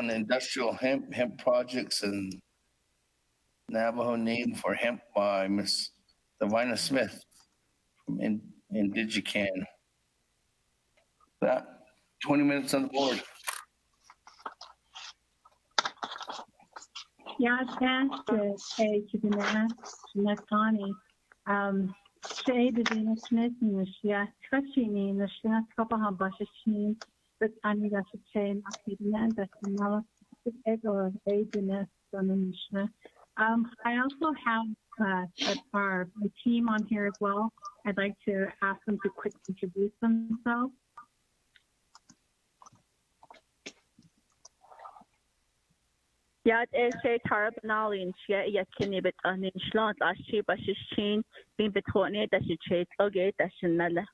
on industrial hemp projects and Navajo name for hemp by Miss Davina Smith from Indigican. That 20 minutes on the board. Yeah, that's Judina Natani. Shay Davina Smith, Nishia, Trashini, Nishia, Kapaha Bashashin, but Anida Chain, Akidina, that's another ego of ageness on the Nishna. I also have our team on here as well. I'd like to ask them to quickly introduce themselves. Yad Eshe Tarabanali and Shia Yakinibit on Inshlant Ashi Bashishin, being Betone that she chase okay, that she nala.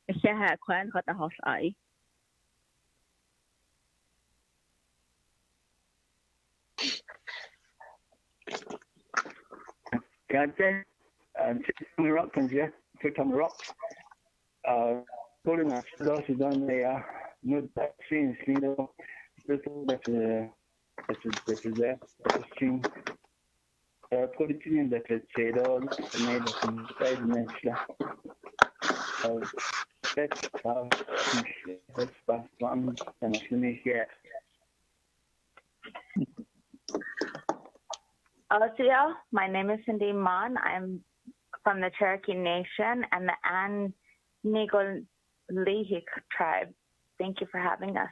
Shaha Kwan got a house eye. Gotcha. Tommy Rock comes here. Tommy Rock. Calling us, those who don't there, no vaccines, you know, that's there. Stream. Politicien that is said all made of side measure. That's how that's past one and finish yet. Hello, my name is Cindy Mon. I'm from the Cherokee Nation and the Anigolihik tribe. Thank you for having us.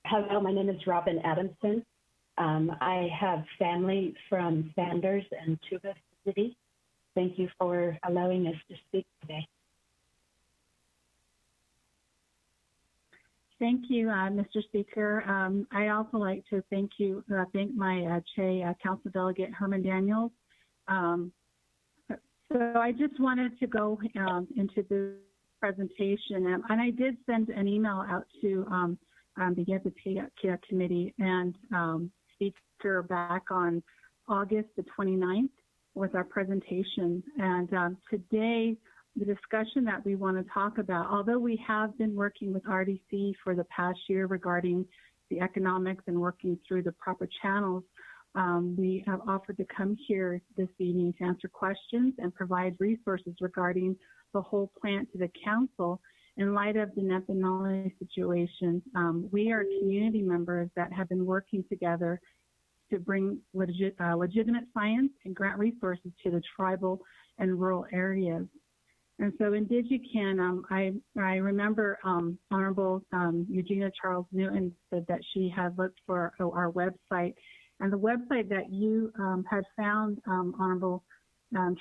Hello, my name is Robin Adamson. I have family from Sanders and Tuba City. Thank you for allowing us to speak today. Thank you, Mr. Speaker. I also like to thank my Che Council Delegate Herman Daniels. So I just wanted to go into the presentation, and I did send an email out to the Naabik'iyati Committee and Speaker back on August the 29th with our presentation. And today, the discussion that we want to talk about, although we have been working with RDC for the past year regarding the economics and working through the proper channels, we have offered to come here this evening to answer questions and provide resources regarding the whole plant to the council in light of the Nepinali situation. We are community members that have been working together to bring legitimate science and grant resources to the tribal and rural areas. And so in Digican, I remember Honorable Eugenia Charles Newton said that she had looked for our website. And the website that you had found, Honorable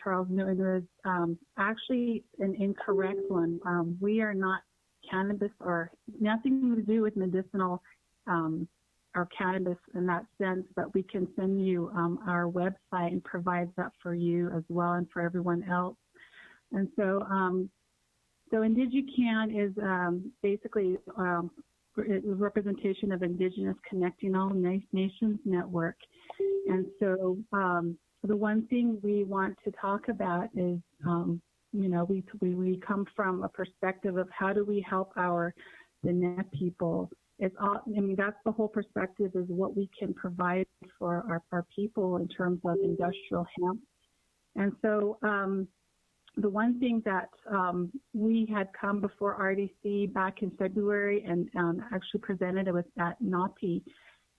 Charles Newton, was actually an incorrect one. We are not cannabis or nothing to do with medicinal or cannabis in that sense, but we can send you our website and provide that for you as well and for everyone else. And so, Indigican is basically a representation of Indigenous Connecting All Nations Network. And so, the one thing we want to talk about is, we come from a perspective of how do we help the Net people. It's all, that's the whole perspective, is what we can provide for our people in terms of industrial hemp. And so, the one thing that we had come before RDC back in February and actually presented it was at NAPI.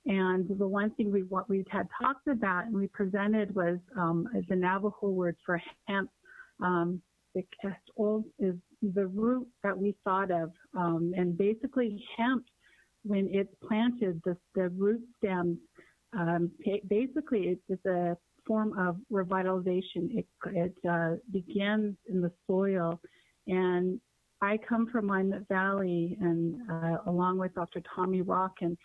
And the one thing we had talked about and we presented was the Navajo word for hemp. The kestol is the root that we thought of. And basically hemp, when it's planted, the root stems, basically it's a form of revitalization. It begins in the soil. And I come from Willamette Valley, and along with Dr. Tommy Rock, and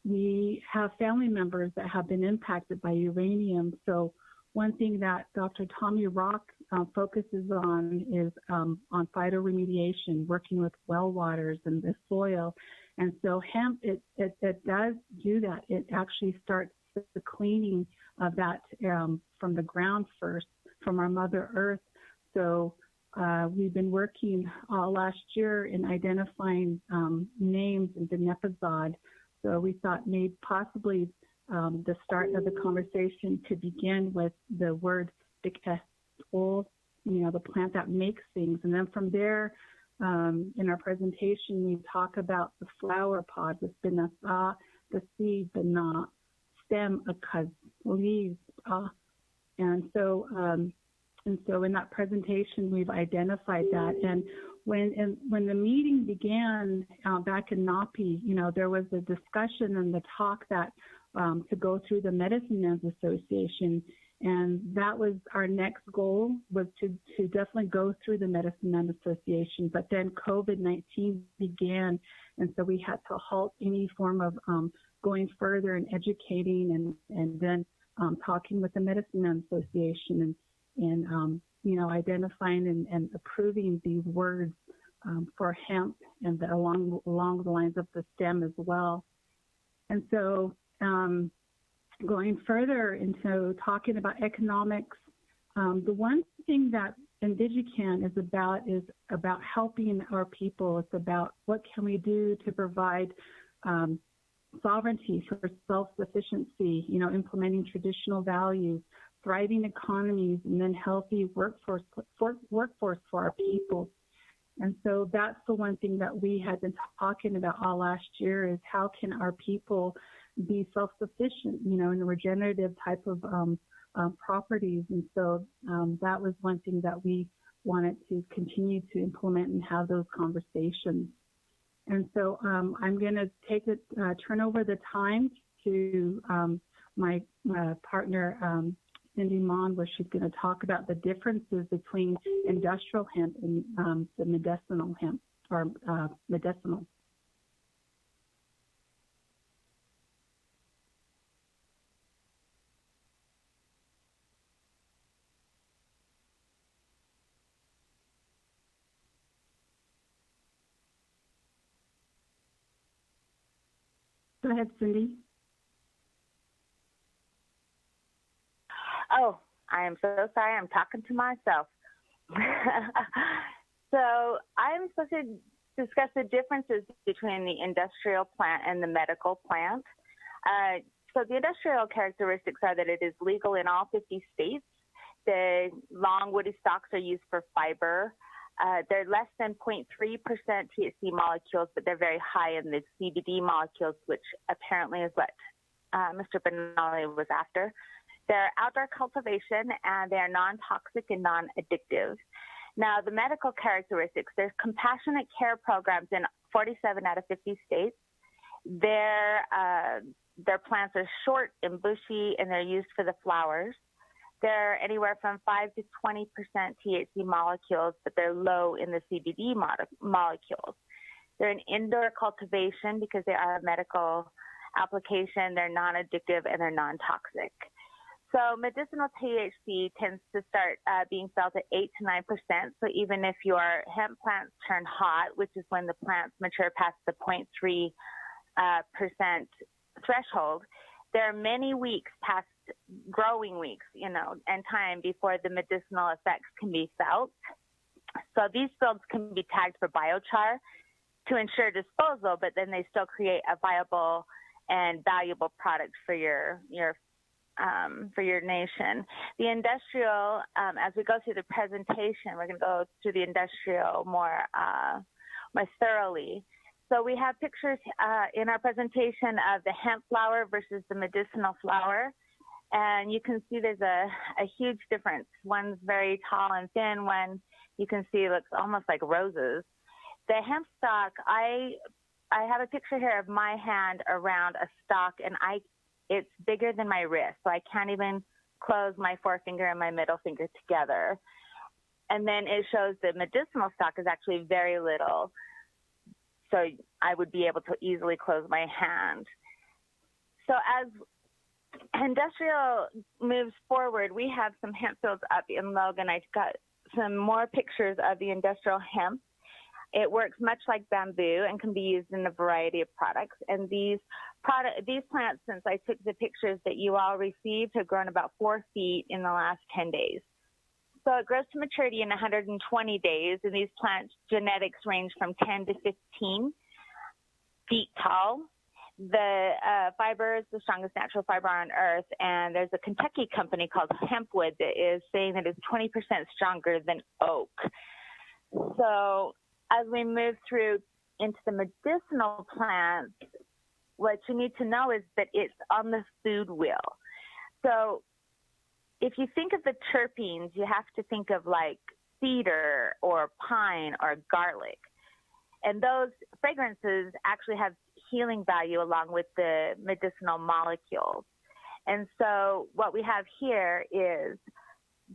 we have family members that have been impacted by uranium. So one thing that Dr. Tommy Rock focuses on is on phytoremediation, working with well waters and the soil. And so hemp, it does do that. It actually starts the cleaning of that from the ground first, from our Mother Earth. So we've been working all last year in identifying names in the Nepazad. So we thought maybe possibly the start of the conversation to begin with the word Naabik'iyati, the plant that makes things. And then from there, in our presentation, we talk about the flower pod with binasa, the seed, the na, stem, akaz, leaves, and so in that presentation, we've identified that. And when the meeting began back in Napi, there was a discussion and the talk that to go through the Medicine Men's Association, and that was our next goal, was to definitely go through the Medicine Men's Association. But then COVID-19 began, and so we had to halt any form of going further and educating, and then talking with the Medicine Men's Association and identifying and approving these words for hemp and along the lines of the stem as well. And so going further into talking about economics, the one thing that IndigiCan is about helping our people. It's about what can we do to provide sovereignty for self-sufficiency, implementing traditional values, thriving economies, and then healthy workforce for our people. And so that's the one thing that we had been talking about all last year, is how can our people be self-sufficient, in the regenerative type of properties. And so that was one thing that we wanted to continue to implement and have those conversations. And so I'm going to turn over the time to my partner, Cindy Mon, where she's going to talk about the differences between industrial hemp and the medicinal hemp, or medicinal. Go ahead, Cindy. Oh, I am so sorry. I'm talking to myself. So I'm supposed to discuss the differences between the industrial plant and the medical plant. So the industrial characteristics are that it is legal in all 50 states. The long woody stalks are used for fiber. They're less than 0.3% THC molecules, but they're very high in the CBD molecules, which apparently is what Mr. Benali was after. They're outdoor cultivation, and they're non-toxic and non-addictive. Now, the medical characteristics, there's compassionate care programs in 47 out of 50 states. Their plants are short and bushy, and they're used for the flowers. They're anywhere from 5 to 20% THC molecules, but they're low in the CBD molecules. They're an indoor cultivation because they are a medical application. They're non-addictive and they're non-toxic. So medicinal THC tends to start being felt at 8 to 9%. So even if your hemp plants turn hot, which is when the plants mature past the 0.3% threshold, there are many weeks past growing weeks, and time before the medicinal effects can be felt. So these fields can be tagged for biochar to ensure disposal, but then they still create a viable and valuable product for your nation. The industrial, as we go through the presentation, we're going to go through the industrial more thoroughly. So we have pictures in our presentation of the hemp flower versus the medicinal flower. And you can see there's a huge difference. One's very tall and thin. One you can see looks almost like roses. The hemp stalk, I have a picture here of my hand around a stalk, and it's bigger than my wrist, so I can't even close my forefinger and my middle finger together. And then it shows the medicinal stalk is actually very little, so I would be able to easily close my hand. So as industrial moves forward, we have some hemp fields up in Logan. I've got some more pictures of the industrial hemp. It works much like bamboo and can be used in a variety of products. And these plants, since I took the pictures that you all received, have grown about 4 feet in the last 10 days. So it grows to maturity in 120 days, and these plant genetics range from 10 to 15 feet tall. The fiber is the strongest natural fiber on earth, and there's a Kentucky company called Hempwood that is saying that it's 20% stronger than oak. So as we move through into the medicinal plants, what you need to know is that it's on the food wheel. So if you think of the terpenes, you have to think of like cedar or pine or garlic. And those fragrances actually have healing value along with the medicinal molecules. And so what we have here is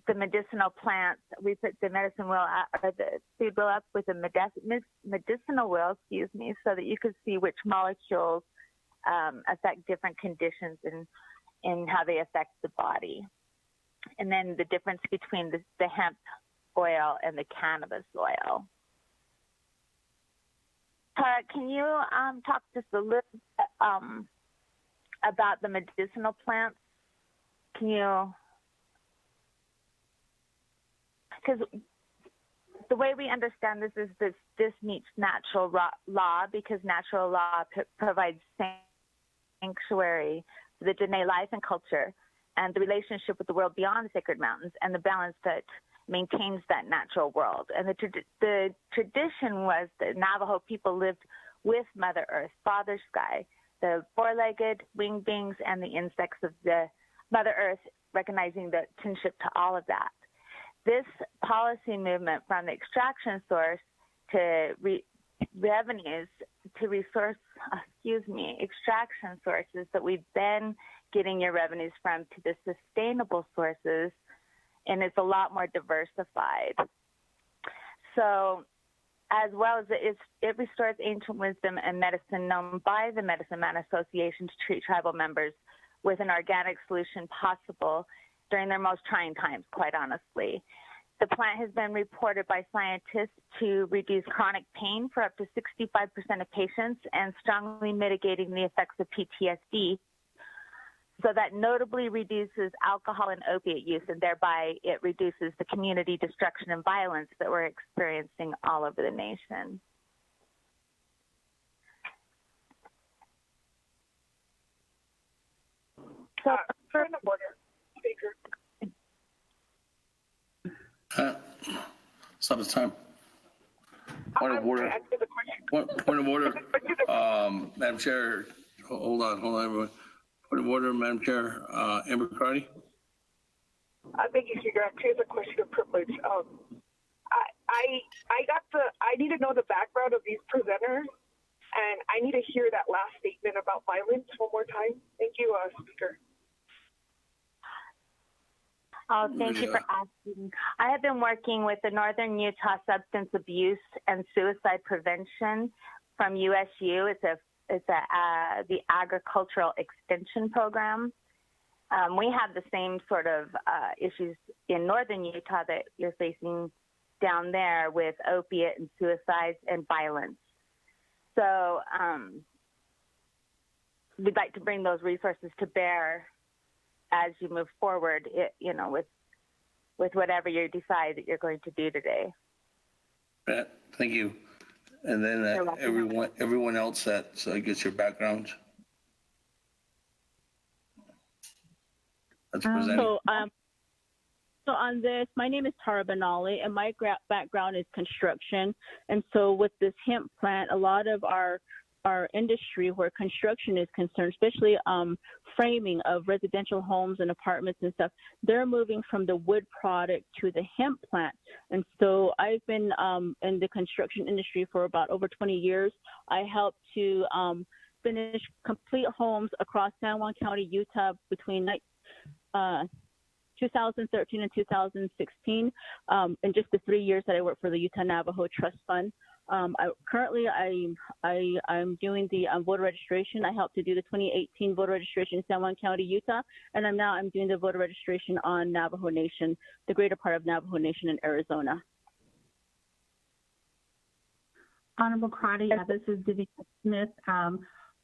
the medicinal plants. We put the medicine wheel or the seed wheel up with a medicinal wheel, so that you could see which molecules affect different conditions and how they affect the body. And then the difference between the hemp oil and the cannabis oil. Tara, can you talk just a little bit about the medicinal plants? Can you? Because the way we understand this is this meets natural law, because natural law provides sanctuary for the Diné life and culture and the relationship with the world beyond the sacred mountains and the balance that maintains that natural world. And the tradition was that Navajo people lived with Mother Earth, Father Sky, the four-legged winged beings, and the insects of the Mother Earth, recognizing the kinship to all of that. This policy movement from the extraction source to revenues to extraction sources that we've been getting your revenues from to the sustainable sources, and it's a lot more diversified. So as well as it restores ancient wisdom and medicine known by the Medicine Man Association to treat tribal members with an organic solution possible during their most trying times, quite honestly. The plant has been reported by scientists to reduce chronic pain for up to 65% of patients and strongly mitigating the effects of PTSD. So that notably reduces alcohol and opiate use, and thereby it reduces the community destruction and violence that we're experiencing all over the nation. So, Stop this time. Point of order. Point of order. Madam Chair, hold on, everyone. Point of order, Madam Chair. Amber Cardi. Thank you, Speaker. Here's a question of privilege. I need to know the background of these presenters, and I need to hear that last statement about violence one more time. Thank you, Speaker. Oh, thank you for asking. I have been working with the Northern Utah Substance Abuse and Suicide Prevention from USU. It's the Agricultural Extension Program. We have the same sort of issues in Northern Utah that you're facing down there with opiate and suicides and violence. So we'd like to bring those resources to bear as you move forward, with whatever you decide that you're going to do today. Thank you. And then everyone else that gets your background. That's presented. So on this, my name is Tara Benali, and my background is construction. And so with this hemp plant, a lot of our industry where construction is concerned, especially framing of residential homes and apartments and stuff, they're moving from the wood product to the hemp plant. And so I've been in the construction industry for about over 20 years. I helped to finish complete homes across San Juan County, Utah between 2013 and 2016, in just the 3 years that I worked for the Utah Navajo Trust Fund. I'm doing the voter registration. I helped to do the 2018 voter registration in San Juan County, Utah, and I'm doing the voter registration on Navajo Nation, the greater part of Navajo Nation in Arizona. Honorable Crotty, this is Divya Smith.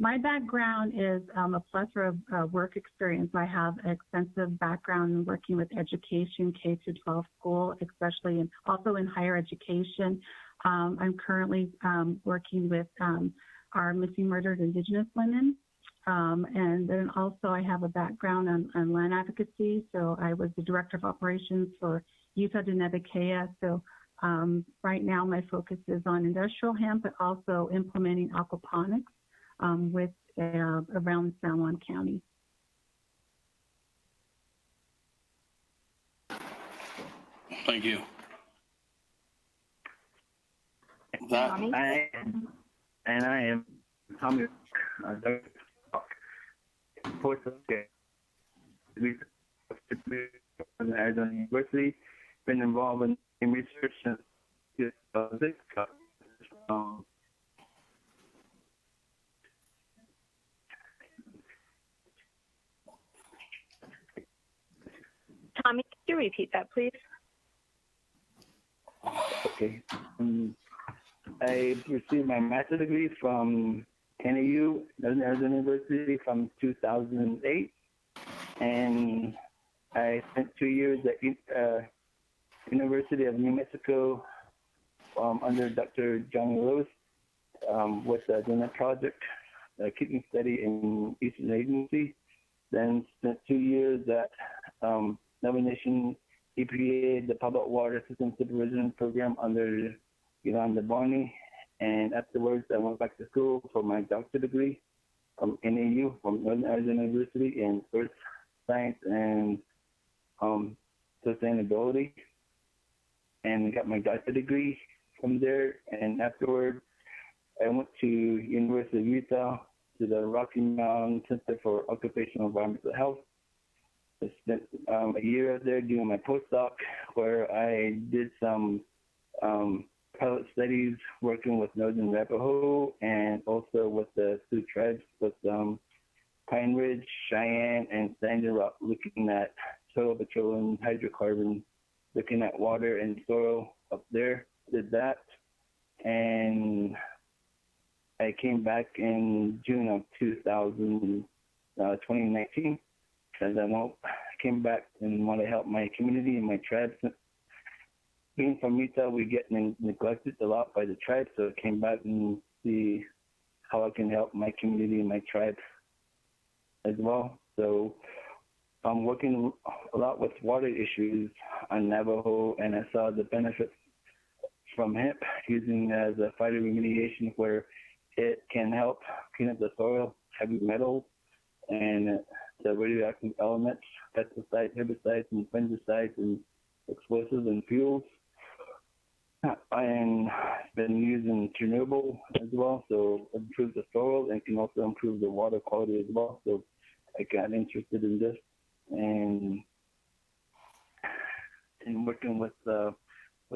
My background is a plethora of work experience. I have extensive background in working with education, K through 12 school, especially also in higher education. I'm currently working with our missing murdered Indigenous women. And then also I have a background on land advocacy. So I was the director of operations for Utah to Naabik'iyati. So right now my focus is on industrial hemp, but also implementing aquaponics with around San Juan County. Thank you. I am Tommy. From Arizona University, been involved in research since 2006. Tommy, could you repeat that, please? Okay. I received my master's degree from NAU, Arizona University, from 2008, and I spent 2 years at University of New Mexico under Dr. John Rose with the Donut Project, keeping steady in Eastern Agency. Then spent 2 years at Navajo Nation EPA, the Public Water System Supervision Program under Yolanda Barney. And afterwards, I went back to school for my doctorate degree from NAU, from Northern Arizona University, in Earth Science and Sustainability. And got my doctorate degree from there. And afterwards, I went to University of Utah to the Rocky Mountain Center for Occupational Environmental Health. I spent a year there doing my postdoc, where I did some pilot studies working with Northern Navajo and also with the Sioux tribes, with Pine Ridge, Cheyenne, and Standing Rock, looking at soil petroleum, hydrocarbon, looking at water and soil up there. Did that, and I came back in June of 2019, and I came back and want to help my community and my tribe. Being from Utah, we get neglected a lot by the tribe, so I came back and see how I can help my community and my tribe as well. So I'm working a lot with water issues on Navajo, and I saw the benefits from hemp using as a phytoremediation, where it can help clean up the soil, heavy metals, and the radioactive elements, pesticides, herbicides, and fungicides, and explosives and fuels. And it's been used in Chernobyl as well, so it improves the soil and can also improve the water quality as well. So I got interested in this and working with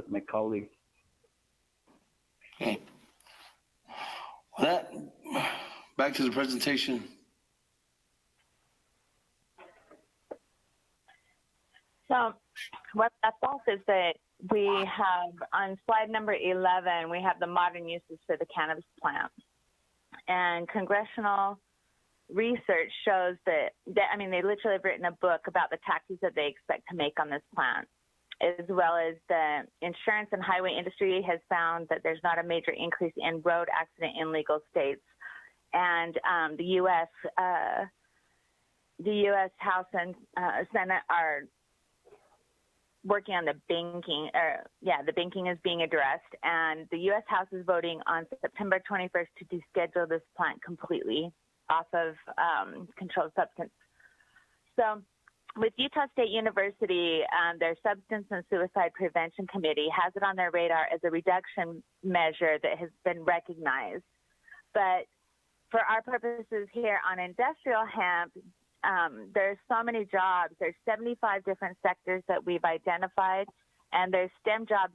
my colleagues. Okay. Well, back to the presentation. So what that's off is that we have on slide number 11, we have the modern uses for the cannabis plant. And congressional research shows that they literally have written a book about the taxes that they expect to make on this plant, as well as the insurance and highway industry has found that there's not a major increase in road accident in legal states. And the U.S. House and Senate are working on the banking. The banking is being addressed, and the U.S. House is voting on September 21st to deschedule this plant completely off of controlled substance. So with Utah State University, their Substance and Suicide Prevention Committee has it on their radar as a reduction measure that has been recognized. But for our purposes here on industrial hemp, there's so many jobs. There's 75 different sectors that we've identified, and there's STEM jobs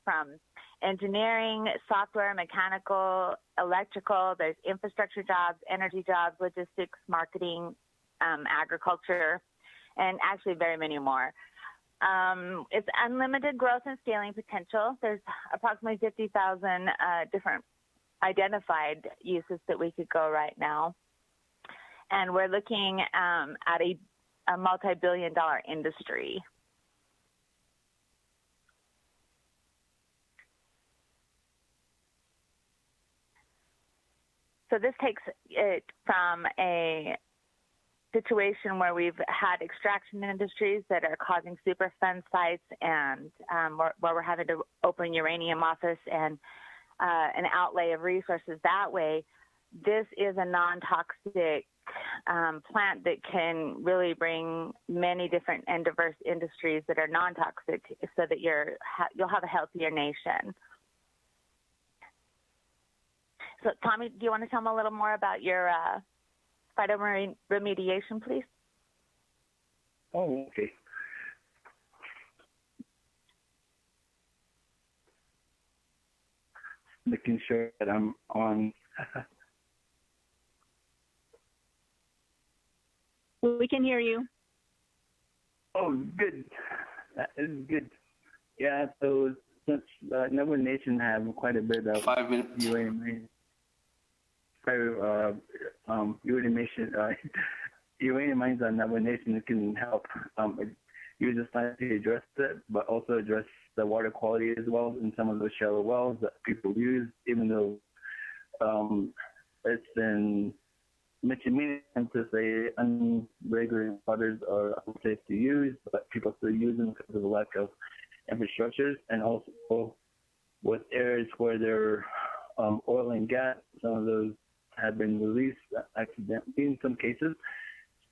from engineering, software, mechanical, electrical. There's infrastructure jobs, energy jobs, logistics, marketing, agriculture, and actually very many more. It's unlimited growth and scaling potential. There's approximately 50,000 different identified uses that we could go right now. And we're looking at a multi-billion-dollar industry. So this takes it from a situation where we've had extraction industries that are causing Superfund sites and where we're having to open uranium office and an outlay of resources that way. This is a non-toxic plant that can really bring many different and diverse industries that are non-toxic so that you'll have a healthier nation. So, Tommy, do you want to tell me a little more about your phytoremediation, please? Oh, okay. Making sure that I'm on. We can hear you. Oh, good. That is good. Yeah, so since Navajo Nation have quite a bit of 5 minutes. uranium uranium mines on Navajo Nation can help use the science to address it, but also address the water quality as well in some of those shallow wells that people use, even though it's been mentioned many times to say unregulated waters are unsafe to use, but people still use them because of the lack of infrastructures, and also with areas where there are oil and gas, some of those have been released accidentally in some cases,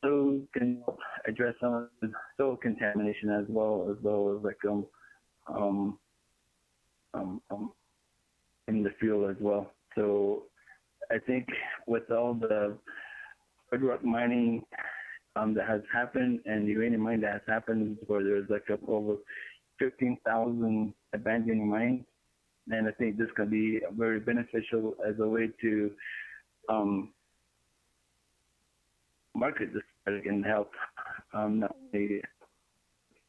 so can address some of the soil contamination as well as like in the field as well. So I think with all the hard rock mining that has happened and uranium mining that has happened, where there's like over 15,000 abandoned mines, and I think this can be very beneficial as a way to market this product and help not only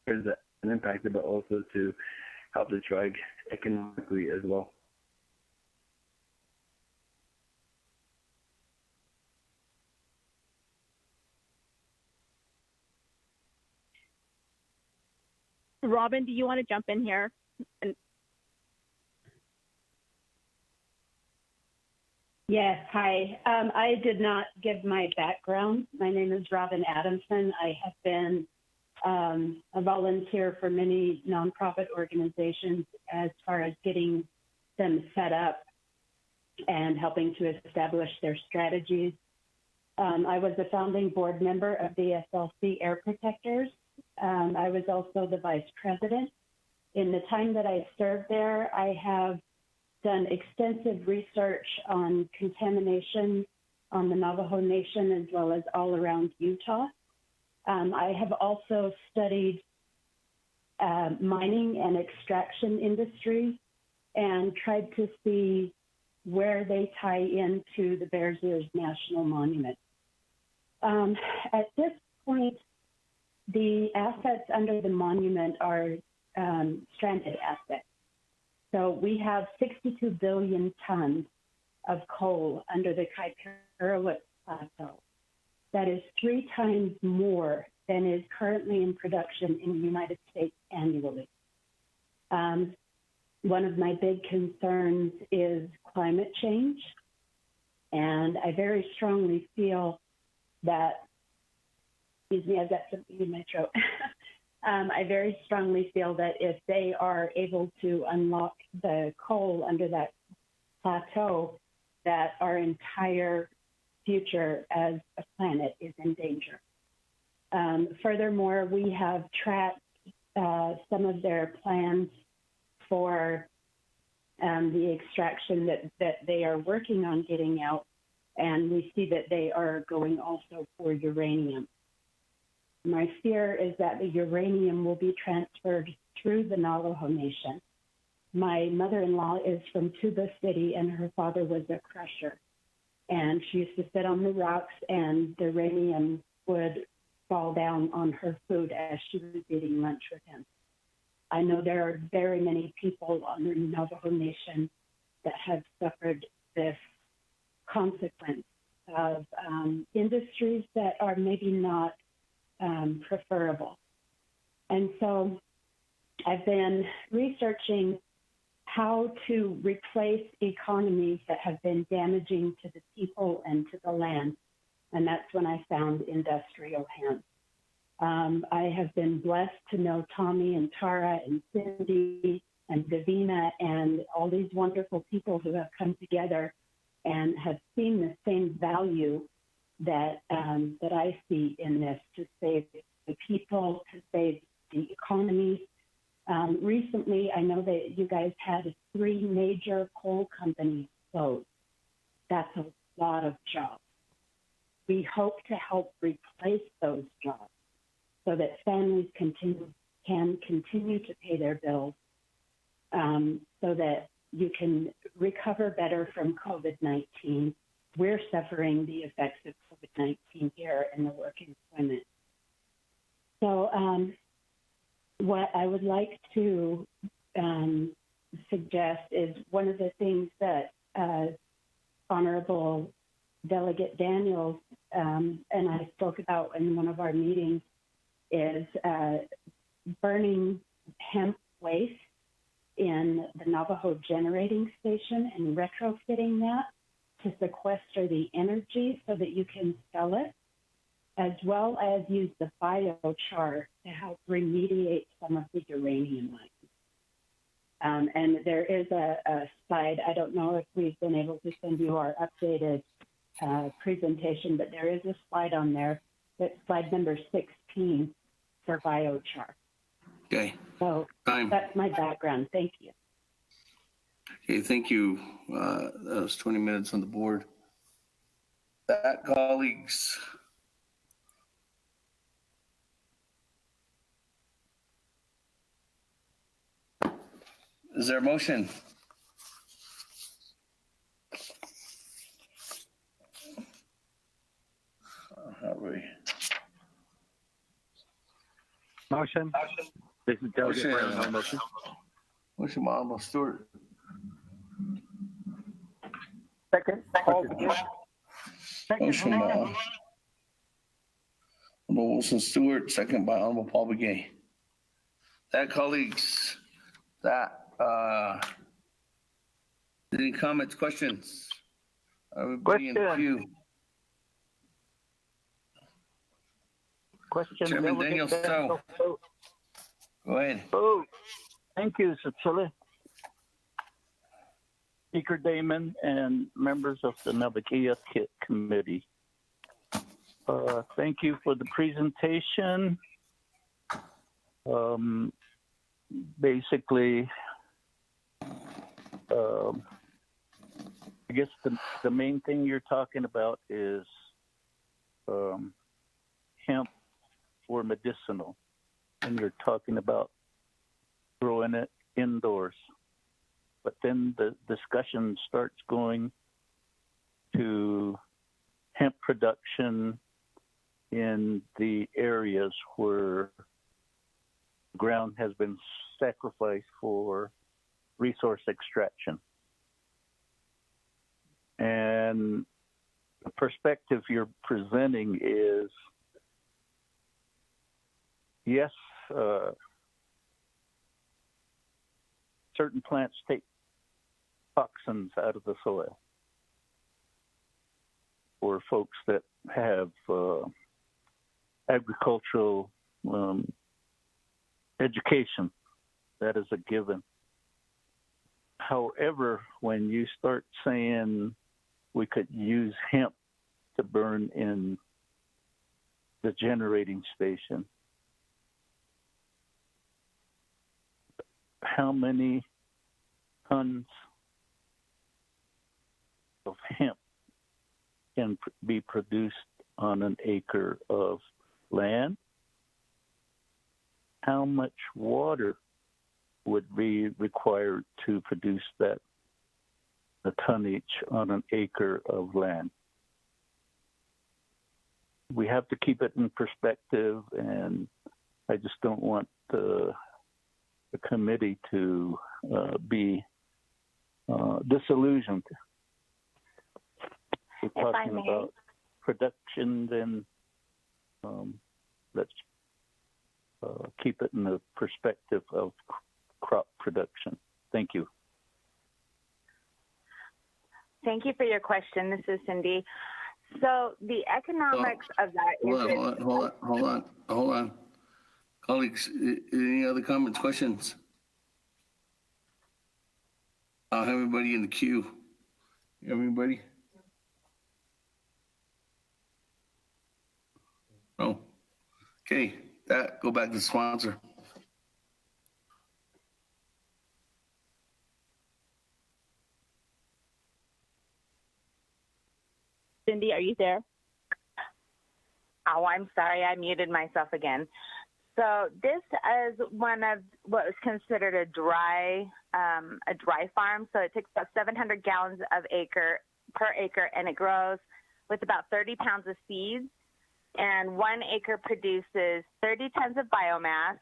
there's an impact, but also to help the tribe economically as well. Robin, do you want to jump in here? Yes, hi. I did not give my background. My name is Robin Adamson. I have been a volunteer for many nonprofit organizations as far as getting them set up and helping to establish their strategies. I was a founding board member of the SLC Air Protectors. I was also the vice president. In the time that I served there, I have done extensive research on contamination on the Navajo Nation as well as all around Utah. I have also studied mining and extraction industry and tried to see where they tie into the Bears Ears National Monument. At this point, the assets under the monument are stranded assets. So we have 62 billion tons of coal under the Kaikarawit Plateau. That is 3 times more than is currently in production in the United States annually. One of my big concerns is climate change, and I very strongly feel that, excuse me, I've got something in my throat. I very strongly feel that if they are able to unlock the coal under that plateau, that our entire future as a planet is in danger. Furthermore, we have tracked some of their plans for the extraction that they are working on getting out, and we see that they are going also for uranium. My fear is that the uranium will be transferred through the Navajo Nation. My mother-in-law is from Tuba City, and her father was a crusher. And she used to sit on the rocks, and the uranium would fall down on her food as she was eating lunch with him. I know there are very many people on the Navajo Nation that have suffered this consequence of industries that are maybe not preferable. And so I've been researching how to replace economies that have been damaging to the people and to the land. And that's when I found industrial hemp. I have been blessed to know Tommy and Tara and Cindy and Davina and all these wonderful people who have come together and have seen the same value that I see in this, to save the people, to save the economies. Recently, I know that you guys had 3 major coal companies close. That's a lot of jobs. We hope to help replace those jobs so that families can continue to pay their bills, so that you can recover better from COVID-19. We're suffering the effects of COVID-19 here in the work employment. So what I would like to suggest is one of the things that Honorable Delegate Daniels and I spoke about in one of our meetings is burning hemp waste in the Navajo generating station and retrofitting that to sequester the energy so that you can sell it, as well as use the biochar to help remediate some of the uranium mines. And there is a slide, I don't know if we've been able to send you our updated presentation, but there is a slide on there, that's slide number 16 for biochar. Okay. So that's my background. Thank you. Okay, thank you. That was 20 minutes on the board. That, colleagues. Is there a motion? Not really. Motion. This is Delegate Motion. Brown. Motion. Motion by Honorable Stewart. Second. Motion by Honorable Wilson Stewart, second by Honorable Paul Begay. That, colleagues, any comments, questions? Everybody in the queue. Question. Chairman Daniel Stowe. Go ahead. Oh, thank you, Cecilia. Speaker Damon and members of the Naabik'iyati committee. Thank you for the presentation. Basically, I guess the main thing you're talking about is hemp for medicinal, and you're talking about growing it indoors. But then the discussion starts going to hemp production in the areas where ground has been sacrificed for resource extraction. And the perspective you're presenting is, yes, certain plants take toxins out of the soil. For folks that have agricultural education, that is a given. However, when you start saying we could use hemp to burn in the generating station, how many tons of hemp can be produced on an acre of land? How much water would be required to produce that, the tonnage on an acre of land? We have to keep it in perspective, and I just don't want the committee to be disillusioned we're If I talking may. about production, then let's keep it in the perspective of crop production. Thank you. Thank you for your question. This is Cindy. So the economics of that Hold on. Colleagues, any other comments, questions? I'll have everybody in the queue. Everybody? No. Okay, go back to the sponsor. Cindy, are you there? Oh, I'm sorry, I muted myself again. So this is one of what is considered a dry farm. So it takes about 700 gallons per acre, and it grows with about 30 pounds of seeds. And 1 acre produces 30 tons of biomass,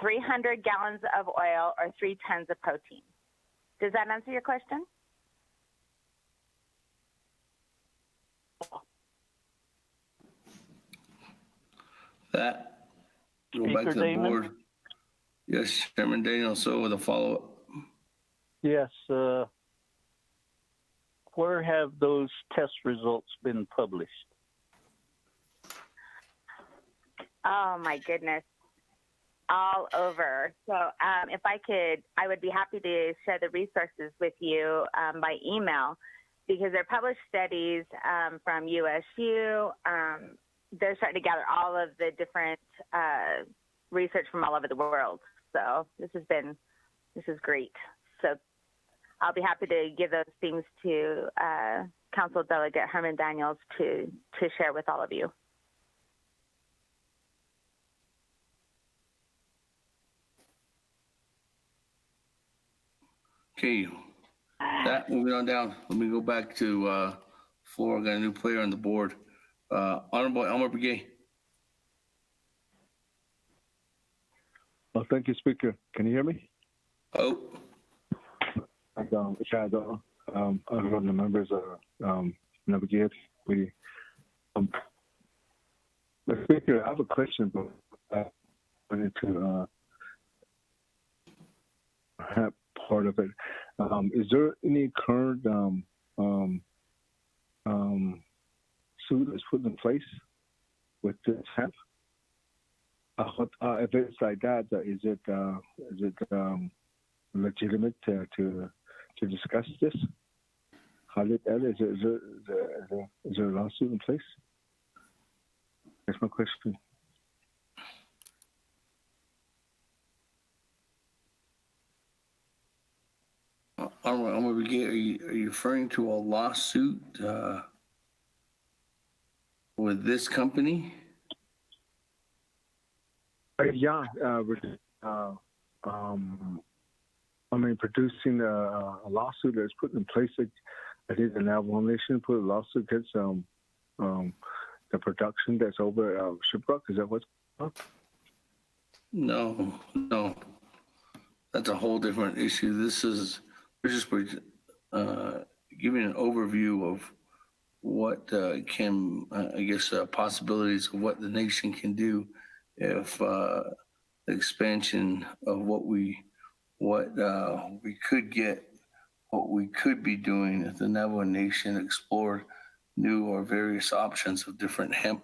300 gallons of oil, or 3 tons of protein. Does that answer your question? That, go back to the Damon? board. Yes, Chairman Daniel, so with a follow-up. Yes. Where have those test results been published? Oh my goodness, all over. So if I could, I would be happy to share the resources with you by email, because they're published studies from USU. They're starting to gather all of the different research from all over the world. So this is great. So I'll be happy to give those things to Council Delegate Herman Daniels to share with all of you. Okay, moving on down. Let me go back to floor. I got a new player on the board. Honorable Elmer Begay. Well, thank you, Speaker. Can you hear me? Oh. Shadow, the members of Naabik'iyati. Speaker, I have a question, but I wanted to have part of it. Is there any current suit that's put in place with this hemp? If it's like that, is it legitimate to discuss this? Is there a lawsuit in place? That's my question. Are you referring to a lawsuit with this company? Producing a lawsuit that's put in place. I think the Navajo Nation put a lawsuit against the production that's over at Shiprock. Is that what's up? No. That's a whole different issue. We're just giving an overview of what possibilities of what the nation can do if the expansion of what we could get, what we could be doing if the Navajo Nation explored new or various options of different hemp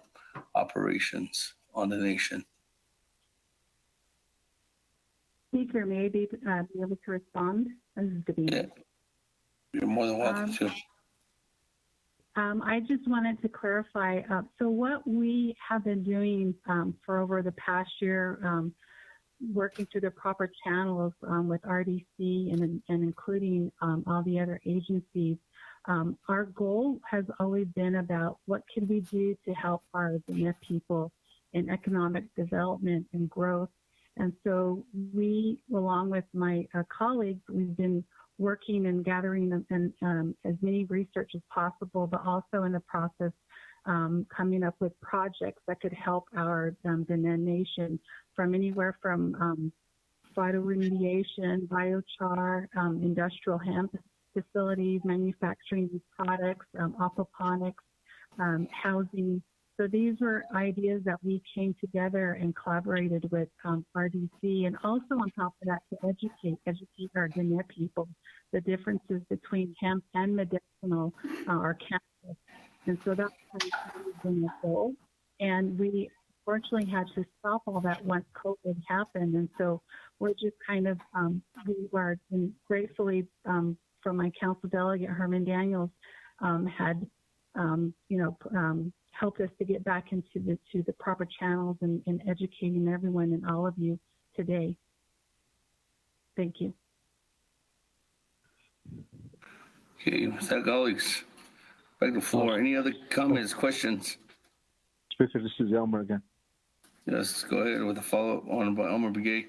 operations on the nation. Speaker, may I be able to respond? This is Davina. Yeah. You're more than welcome to. I just wanted to clarify. So what we have been doing for over the past year, working through the proper channels with RDC and including all the other agencies, our goal has always been about what can we do to help our Native people in economic development and growth. And so we, along with my colleagues, we've been working and gathering as many research as possible, but also in the process coming up with projects that could help our the nation from anywhere from phytoremediation, biochar, industrial hemp, facilities, manufacturing these products, aquaponics, housing. So these were ideas that we came together and collaborated with RDC, and also on top of that to educate our Diné people the differences between hemp and medicinal or cannabis. And so that's been the goal. And we fortunately had to stop all that once COVID happened. And so we're just kind of, we are gratefully from my council delegate, Herman Daniels, had, helped us to get back into the proper channels and educating everyone and all of you today. Thank you. Okay, with that, colleagues, back to the floor. Any other comments, questions? Speaker, this is Elmer again. Yes, go ahead with a follow-up on Elmer Begay.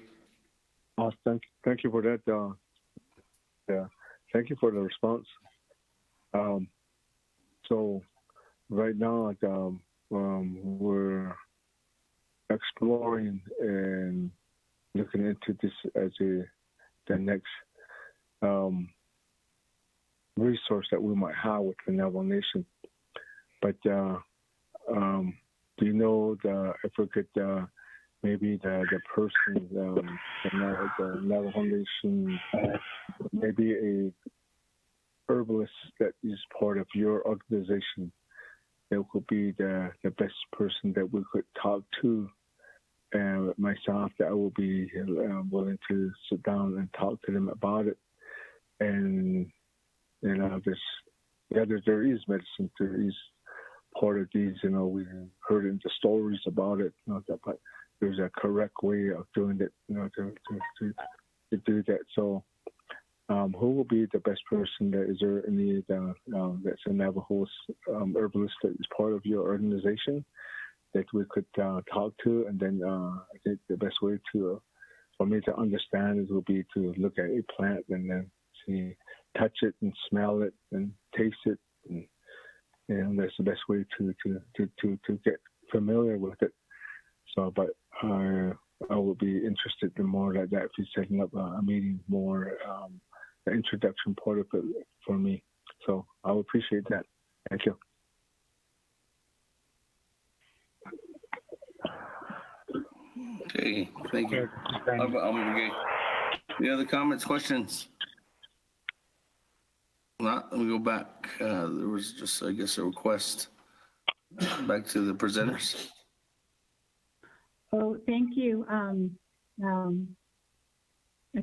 Thank you for that. Thank you for the response. So right now, we're exploring and looking into this as the next resource that we might have with the Navajo Nation. But do you know if we could maybe the person, the Navajo Nation, maybe a herbalist that is part of your organization, that would be the best person that we could talk to. And myself, that I will be willing to sit down and talk to them about it. And there is medicine. There is part of these. We heard in the stories about it. But there's a correct way of doing it. To do that. So, who will be the best person? Is there any that's a Navajo herbalist that is part of your organization that we could talk to? And then I think the best way for me to understand it will be to look at a plant and then touch it and smell it and taste it, and that's the best way to get familiar with it. So, but I will be interested in more like that if you're setting up a meeting, more the introduction part of it for me. So I will appreciate that. Thank you. Okay, thank you. Any other comments, questions? Not, let me go back. There was just, I guess, a request. Back to the presenters. Oh, thank you,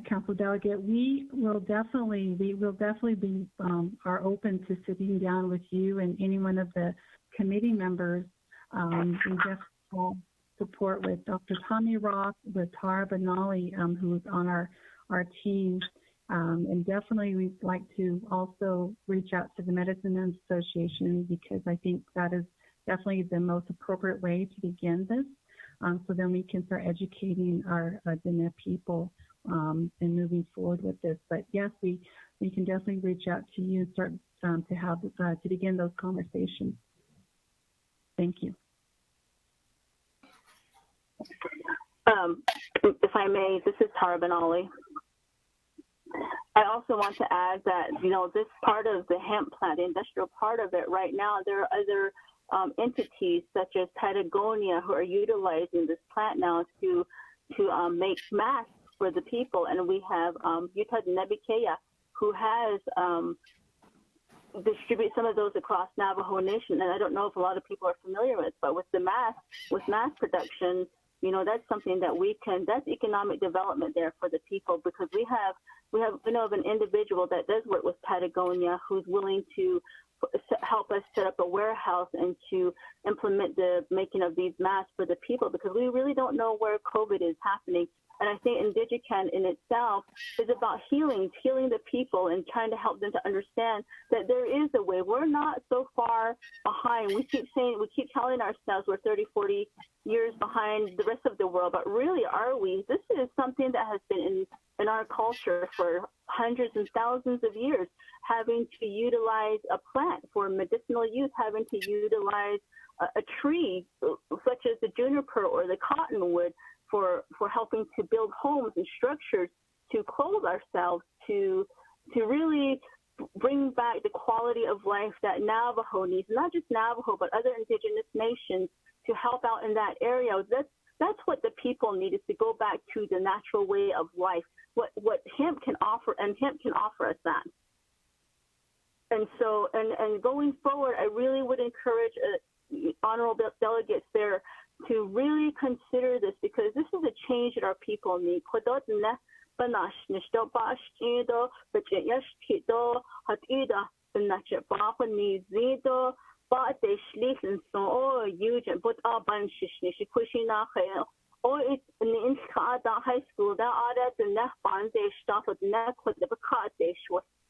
Council Delegate. We will definitely be are open to sitting down with you and any one of the committee members. We definitely support with Dr. Tommy Rock, with Tara Benali, who's on our team. And definitely we'd like to also reach out to the Medicine Association, because I think that is definitely the most appropriate way to begin this. So then we can start educating our Diné people and moving forward with this. But yes, we can definitely reach out to you and start to begin those conversations. Thank you. If I may, this is Tara Benali. I also want to add that, this part of the hemp plant, the industrial part of it right now, there are other entities such as Patagonia who are utilizing this plant now to make masks for the people. And we have Utah Naabik'iyati, who has distribute some of those across Navajo Nation. And I don't know if a lot of people are familiar with, but with mass production, that's something that that's economic development there for the people, because we know of an individual that does work with Patagonia who's willing to help us set up a warehouse and to implement the making of these masks for the people, because we really don't know where COVID is happening. And I think DigiCan in itself is about healing the people and trying to help them to understand that there is a way. We're not so far behind. We keep telling ourselves we're 30, 40 years behind the rest of the world, but really are we? This is something that has been in our culture for hundreds and thousands of years, having to utilize a plant for medicinal use, having to utilize a tree such as the juniper or the cottonwood for helping to build homes and structures, to clothe ourselves, to really bring back the quality of life that Navajo needs, not just Navajo, but other indigenous nations to help out in that area. That's what the people need, is to go back to the natural way of life, what hemp can offer, and hemp can offer us that. And so, and going forward, I really would encourage honorable delegates there to really consider this, because this is a change that our people need. Or it's in high school,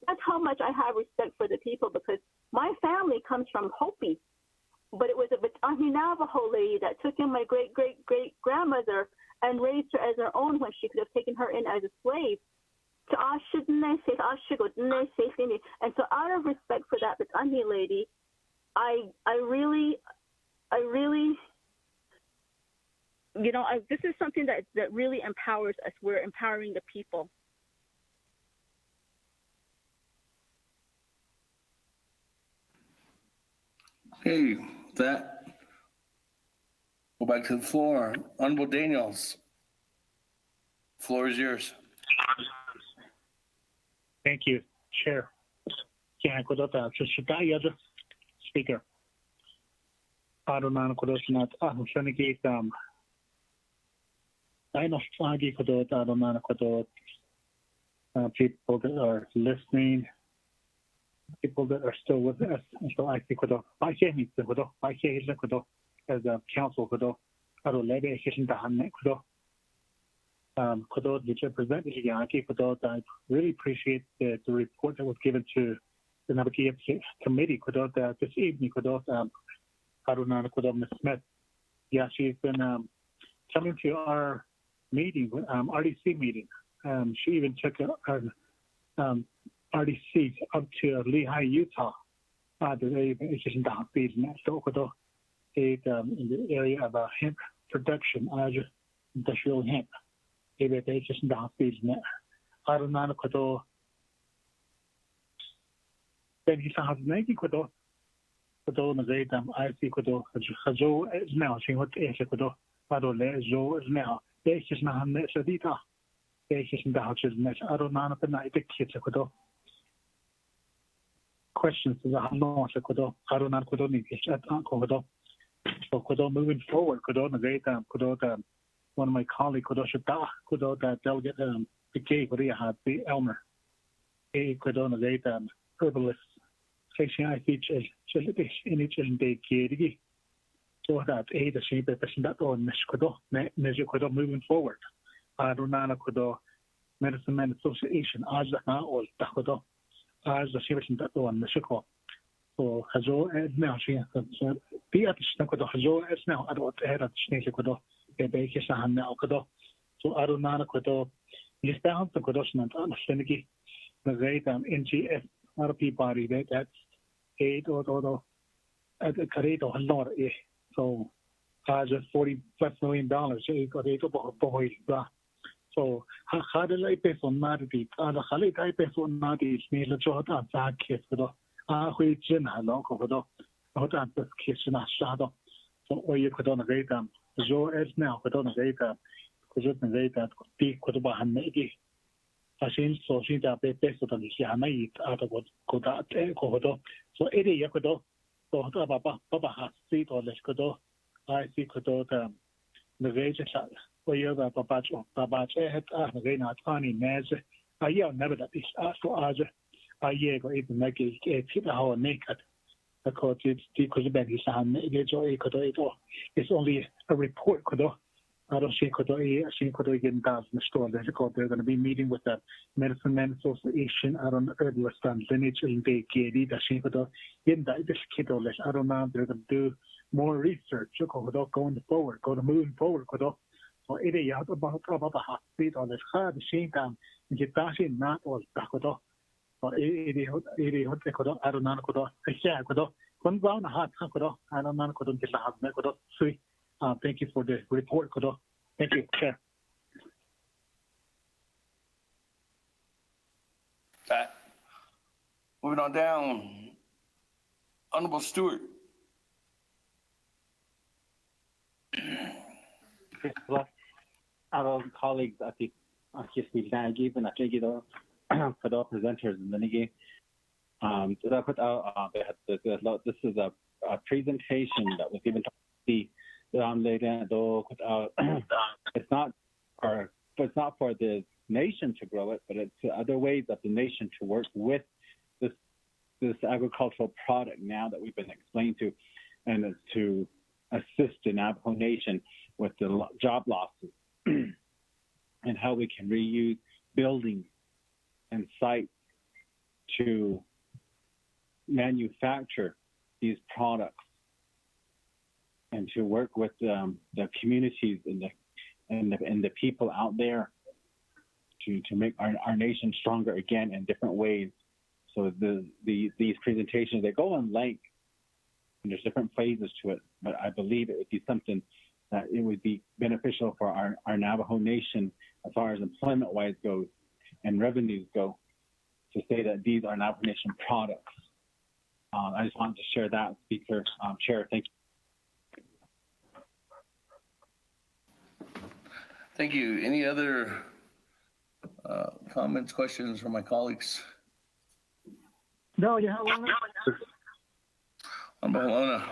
that's how much I have respect for the people, because my family comes from Hopi, but it was a Navajo lady that took in my great-great-great-grandmother and raised her as her own when she could have taken her in as a slave. And so out of respect for that lady, I really, this is something that really empowers us. We're empowering the people. Okay, that. Go back to the floor. Honorable Daniels. Floor is yours. Thank you, Chair. Speaker. Adonana Kodosnat Ahushaniki I know Flaggy Kodot Adonana Kodot people that are listening, people that are still with us. And so I think Kodot, I can't meet the Kodot, I can't look Kodot as a council Kodot. Adolebe Hishindahan Kodot. Kodot, which represents Yaki Kodot, I really appreciate the report that was given to the Naabik'iyati committee Kodot this evening Kodot. Adonana Kodot Ms. Smith. Yeah, she's been coming to our meeting, RDC meeting. She even took RDC up to Lehigh, Utah. In the area of hemp production, industrial hemp. Adonana Kodot. Then he said, "Nike Kodot." Kodot na zaytam IC Kodot Hajo is now seeing what is Kodot Padole Jo is now there's just not Sadita there's just Dahches Net Adonana the night the kids Kodot questions to the Hanon Kodot Adonan Kodoni at Kodot. So Kodot moving forward, Kodot na zaytam Kodot one of my colleagues Kodot Shata Kodot delegate the K Korea had the Elmer A Kodot na zaytam herbalist. I feature in each and day Kiri. So that the shape of that on Neshkodo, Nejukodo moving forward. Adonana Kodo, Medicine Man Association, Azana or Dakodo, as the shape that on Neshko. So Hazo and now she has the Atishnakodo, Hazo as now adult head at Shnekodo, a Bakisahan now Kodo. So Adonana Kodo is down to Kodosman and Seneki, the great NGF. RP party that's $8 or at the Kareto Halor. So has $40+ million. So how do I pay for Nadi? The Halik I pay for Nadi is near the Jordan Kiss for the Jin Haloko, Hotan Kitchen Shadow. So where you could on a great Joe is now, but on a great because you can say that the Kotoba Negi. So she got based on the Yamai out of what Koda Kodo. So 80 Yakodo, so Baba has seat or less Kodo. I see Kodo the Vage or you have a Babach head, Rena Tani Nez. I yell never that is asked for Aja. I yell even make a tip how naked. Because it's the Kuziban is it's only a report Kodo. I don't see Kodo getting down in the store. They're going to be meeting with the Medicine Man Association. I don't know, herbalist and lineage in the Gedi, the Shinkodo, in this kiddo list. I don't know, they're going to do more research. Going forward, moving forward. So it is about the hot speed on this hard machine down. And get that in not all Dakodo. So it is what they could, I don't know, Kodo. I share Kodo. One round hot Kodo. I don't know, Kodo, get the hot Kodo. Sweet. Thank you for the report, Kodo. Thank you, Chair. Moving on down. Honorable Stewart. Our colleagues at the given I think for the presenters in the Nigi. This is a presentation that was given to the it's not for the nation to grow it, but it's other ways of the nation to work with this agricultural product now that we've been explained to, and it's to assist the Navajo Nation with the job losses and how we can reuse buildings and sites to manufacture these products and to work with the communities and the people out there to make our nation stronger again in different ways. So these presentations, they go in length, and there's different phases to it, but I believe it would be something that it would be beneficial for our Navajo Nation as far as employment-wise goes and revenues go, to say that these are Navajo Nation products. I just wanted to share that, Speaker. Chair, thank you. Thank you. Any other comments, questions from my colleagues? No, you have one. Barcelona.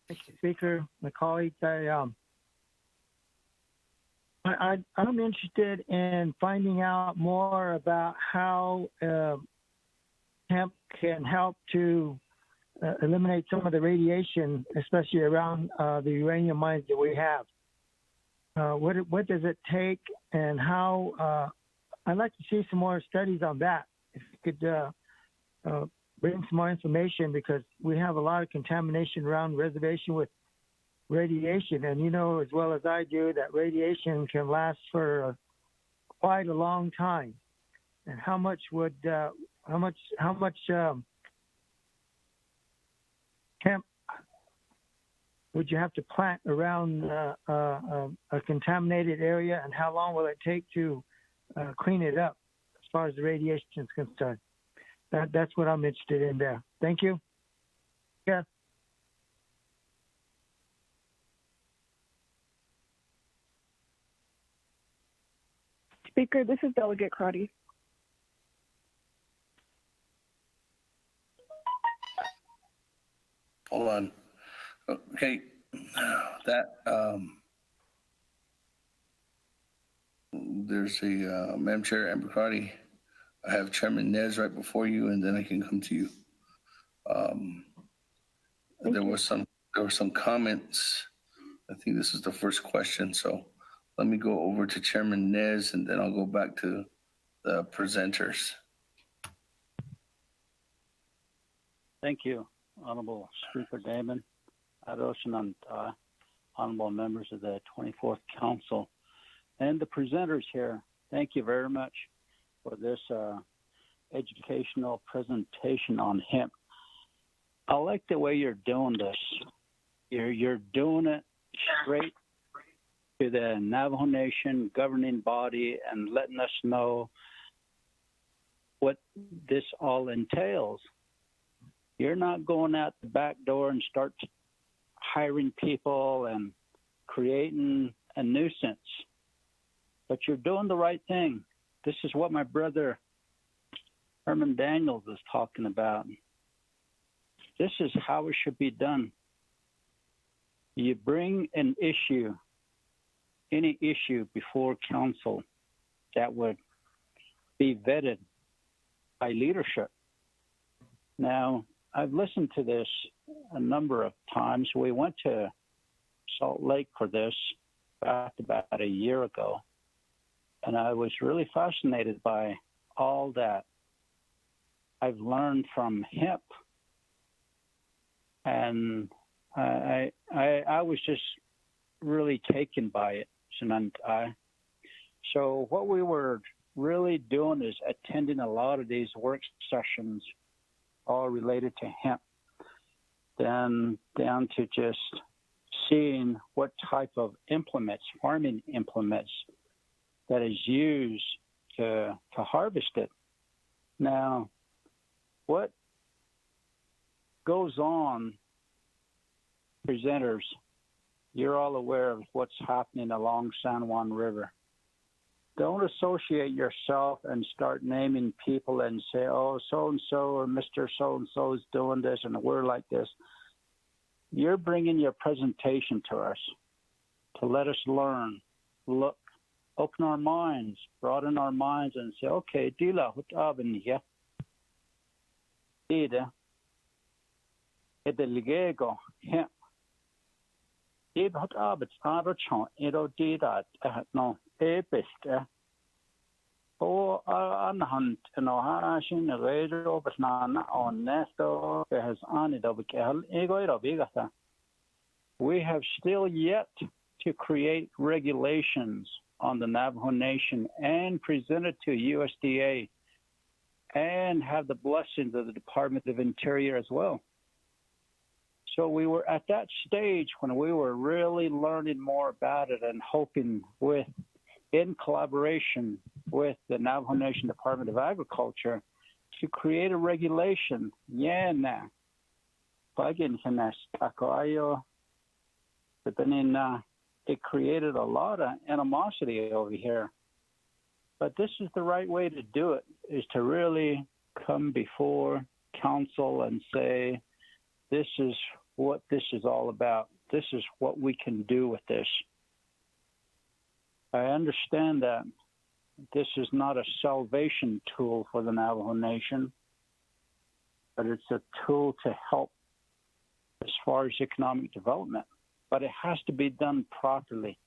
Thank you, Speaker. My colleagues, I'm interested in finding out more about how hemp can help to eliminate some of the radiation, especially around the uranium mines that we have. What does it take, and how? I'd like to see some more studies on that. If you could bring some more information, because we have a lot of contamination around the reservation with radiation, and you know as well as I do that radiation can last for quite a long time. And how much hemp would you have to plant around a contaminated area, and how long will it take to clean it up as far as the radiation is concerned? That's what I'm interested in there. Thank you. Yeah. Speaker, this is Delegate Crotty. Hold on. Okay. There's a Madam Chair, Amber Cardi. I have Chairman Nez right before you, and then I can come to you. There were some comments. I think this is the first question, so let me go over to Chairman Nez, and then I'll go back to the presenters. Thank you, Honorable Speaker Damon, Adosh, and honorable members of the 24th Council, and the presenters here. Thank you very much for this educational presentation on hemp. I like the way you're doing this. You're doing it straight to the Navajo Nation governing body and letting us know what this all entails. You're not going out the back door and start hiring people and creating a nuisance, but you're doing the right thing. This is what my brother Herman Daniels is talking about. This is how it should be done. You bring an issue, any issue, before council that would be vetted by leadership. Now, I've listened to this a number of times. We went to Salt Lake for this back about a year ago, and I was really fascinated by all that I've learned from hemp. And I was just really taken by it. So what we were really doing is attending a lot of these work sessions, all related to hemp, then down to just seeing what type of implements, farming implements, that is used to harvest it. Now, what goes on, presenters, you're all aware of what's happening along San Juan River. Don't associate yourself and start naming people and say, oh, so-and-so or Mr. So-and-so is doing this and we're like this. You're bringing your presentation to us to let us learn, look, open our minds, broaden our minds and say, okay, dila hut abin here. Ida. Edeligego. Him. Ib hut abit arochan. Edo dida. No. Ebist. O anhand. No harashin. Radio. But na on nesto. Has on it. Ego. Bigata. We have still yet to create regulations on the Navajo Nation and present it to USDA and have the blessings of the Department of Interior as well. So we were at that stage when we were really learning more about it and hoping with, in collaboration with the Navajo Nation Department of Agriculture, to create a regulation. But then it created a lot of animosity over here. But this is the right way to do it, is to really come before council and say, this is what this is all about. This is what we can do with this. I understand that this is not a salvation tool for the Navajo Nation, but it's a tool to help as far as economic development. But it has to be done properly.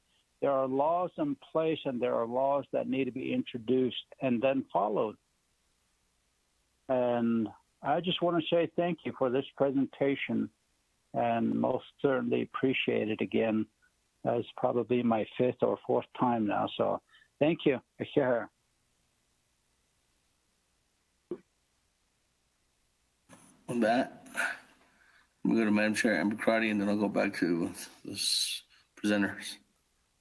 There are laws in place and there are laws that need to be introduced and then followed. And I just want to say thank you for this presentation and most certainly appreciate it again. It's probably my 5th or 4th time now. So thank you. On that, I'm going to go to Madam Chair Amber Crotty, and then I'll go back to the presenters.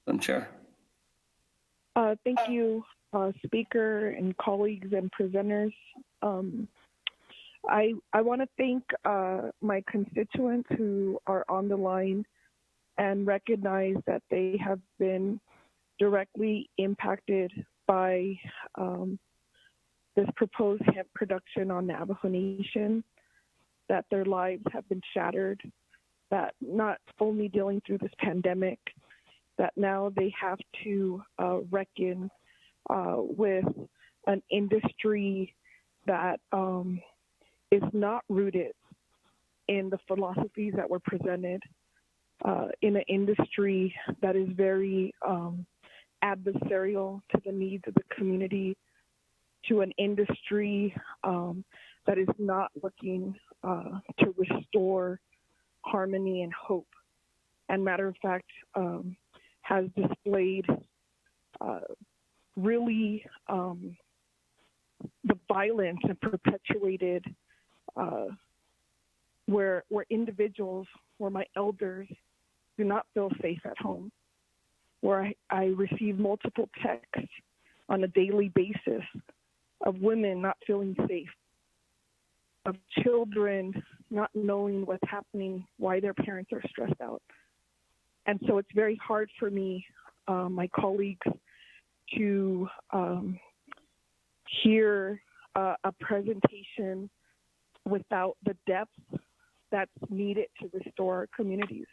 Madam Chair. Thank you, Speaker and colleagues and presenters. I want to thank my constituents who are on the line and recognize that they have been directly impacted by this proposed hemp production on Navajo Nation, that their lives have been shattered, that not only dealing through this pandemic, that now they have to reckon with an industry that is not rooted in the philosophies that were presented, in an industry that is very adversarial to the needs of the community, to an industry that is not looking to restore harmony and hope. And matter of fact, has displayed really the violence and perpetuated where individuals, where my elders do not feel safe at home, where I receive multiple texts on a daily basis of women not feeling safe, of children not knowing what's happening, why their parents are stressed out. And so it's very hard for me, my colleagues, to hear a presentation without the depth that's needed to restore our communities.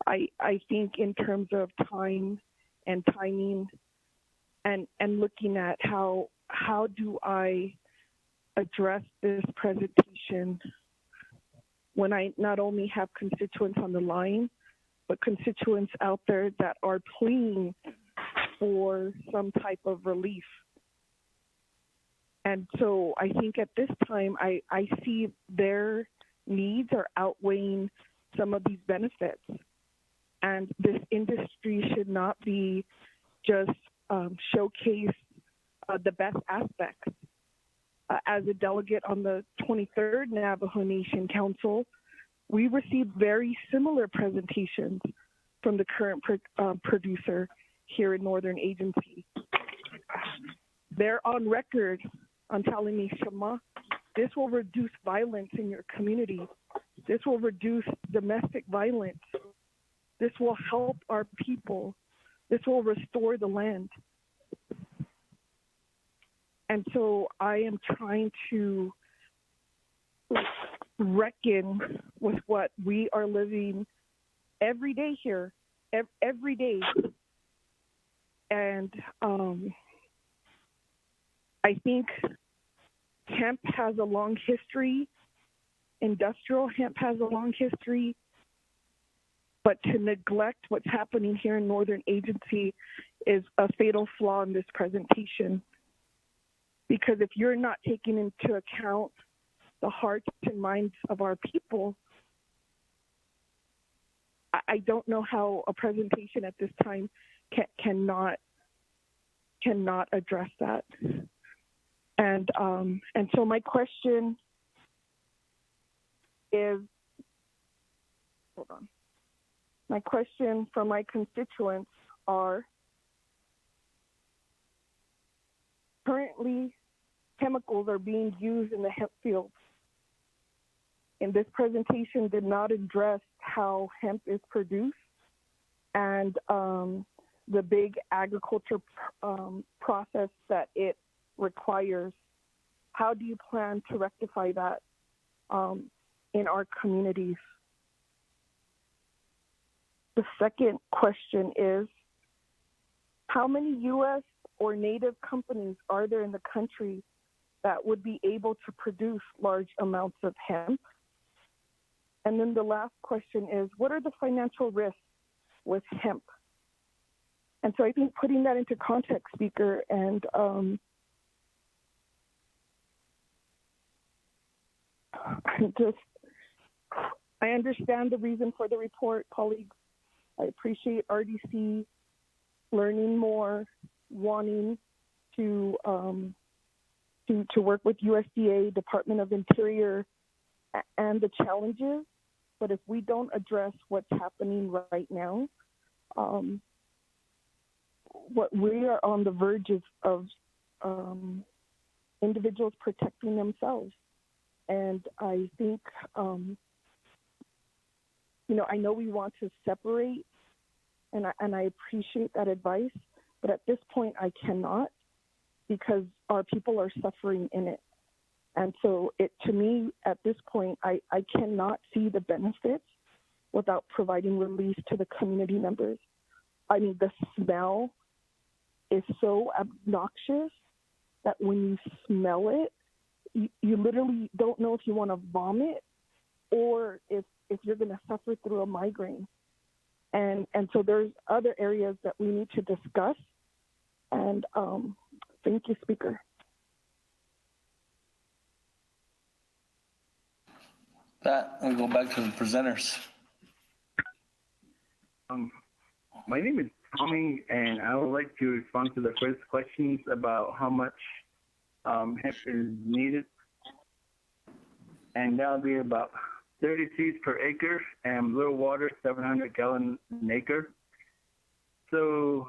I think in terms of time and timing and looking at how do I address this presentation when I not only have constituents on the line, but constituents out there that are pleading for some type of relief. And so I think at this time, I see their needs are outweighing some of these benefits. And this industry should not be just showcase the best aspects. As a delegate on the 23rd Navajo Nation Council, we received very similar presentations from the current producer here in Northern Agency. They're on record on telling me, Shema, this will reduce violence in your community. This will reduce domestic violence. This will help our people. This will restore the land. And so I am trying to reckon with what we are living every day here, every day. And I think hemp has a long history. Industrial hemp has a long history. But to neglect what's happening here in Northern Agency is a fatal flaw in this presentation. Because if you're not taking into account the hearts and minds of our people, I don't know how a presentation at this time cannot address that. And so my question is, hold on. My question from my constituents are, currently chemicals are being used in the hemp fields. And this presentation did not address how hemp is produced and the big agriculture process that it requires. How do you plan to rectify that in our communities? The second question is, how many U.S. or native companies are there in the country that would be able to produce large amounts of hemp? And then the last question is, what are the financial risks with hemp? And so I think putting that into context, Speaker, and I understand the reason for the report, colleagues. I appreciate RDC learning more, wanting to work with USDA, Department of Interior, and the challenges. But if we don't address what's happening right now, what we are on the verge of individuals protecting themselves. And I think, I know we want to separate, and I appreciate that advice, but at this point I cannot, because our people are suffering in it. And so to me, at this point, I cannot see the benefits without providing relief to the community members. I mean, the smell is so obnoxious that when you smell it, you literally don't know if you want to vomit or if you're going to suffer through a migraine. And so there's other areas that we need to discuss. And thank you, Speaker. That, we go back to the presenters. My name is Tommy, and I would like to respond to the first questions about how much hemp is needed. And that'll be about 30 seeds per acre and little water, 700 gallons an acre. So,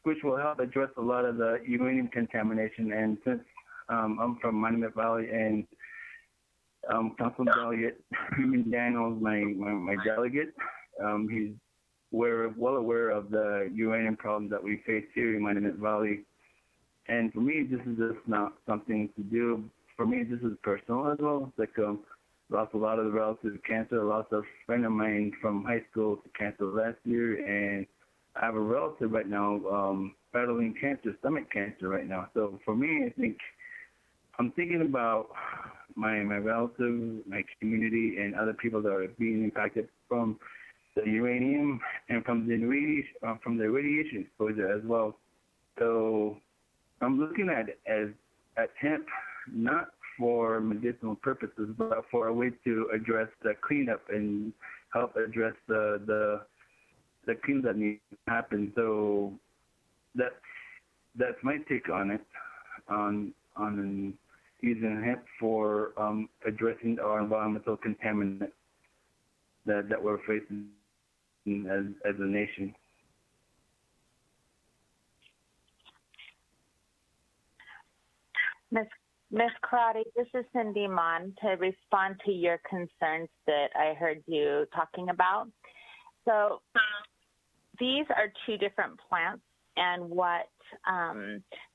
which will help address a lot of the uranium contamination. And since I'm from Monument Valley and Council Delegate Daniels, my delegate, he's well aware of the uranium problems that we face here in Monument Valley. And for me, this is just not something to do. For me, this is personal as well. It's like lost a lot of the relatives to cancer. I lost a friend of mine from high school to cancer last year, and I have a relative right now battling cancer, stomach cancer right now. So for me, I think I'm thinking about my relatives, my community, and other people that are being impacted from the uranium and from the radiation exposure as well. So I'm looking at it at hemp, not for medicinal purposes, but for a way to address the cleanup and help address the cleanup that needs to happen. So that's my take on it, on using hemp for addressing our environmental contaminants that we're facing as a nation. Ms. Ms. Karate, this is Cindy Mon to respond to your concerns that I heard you talking about. So these are two different plants, and what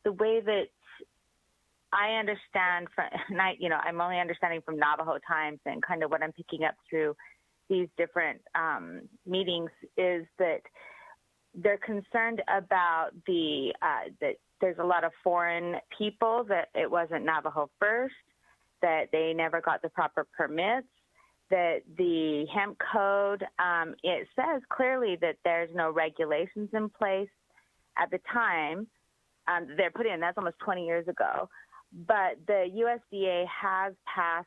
the way that I understand from, and I'm only understanding from Navajo Times and kind of what I'm picking up through these different meetings is that they're concerned about that there's a lot of foreign people, that it wasn't Navajo first, that they never got the proper permits, that the hemp code, it says clearly that there's no regulations in place at the time. They're put in, that's almost 20 years ago. But the USDA has passed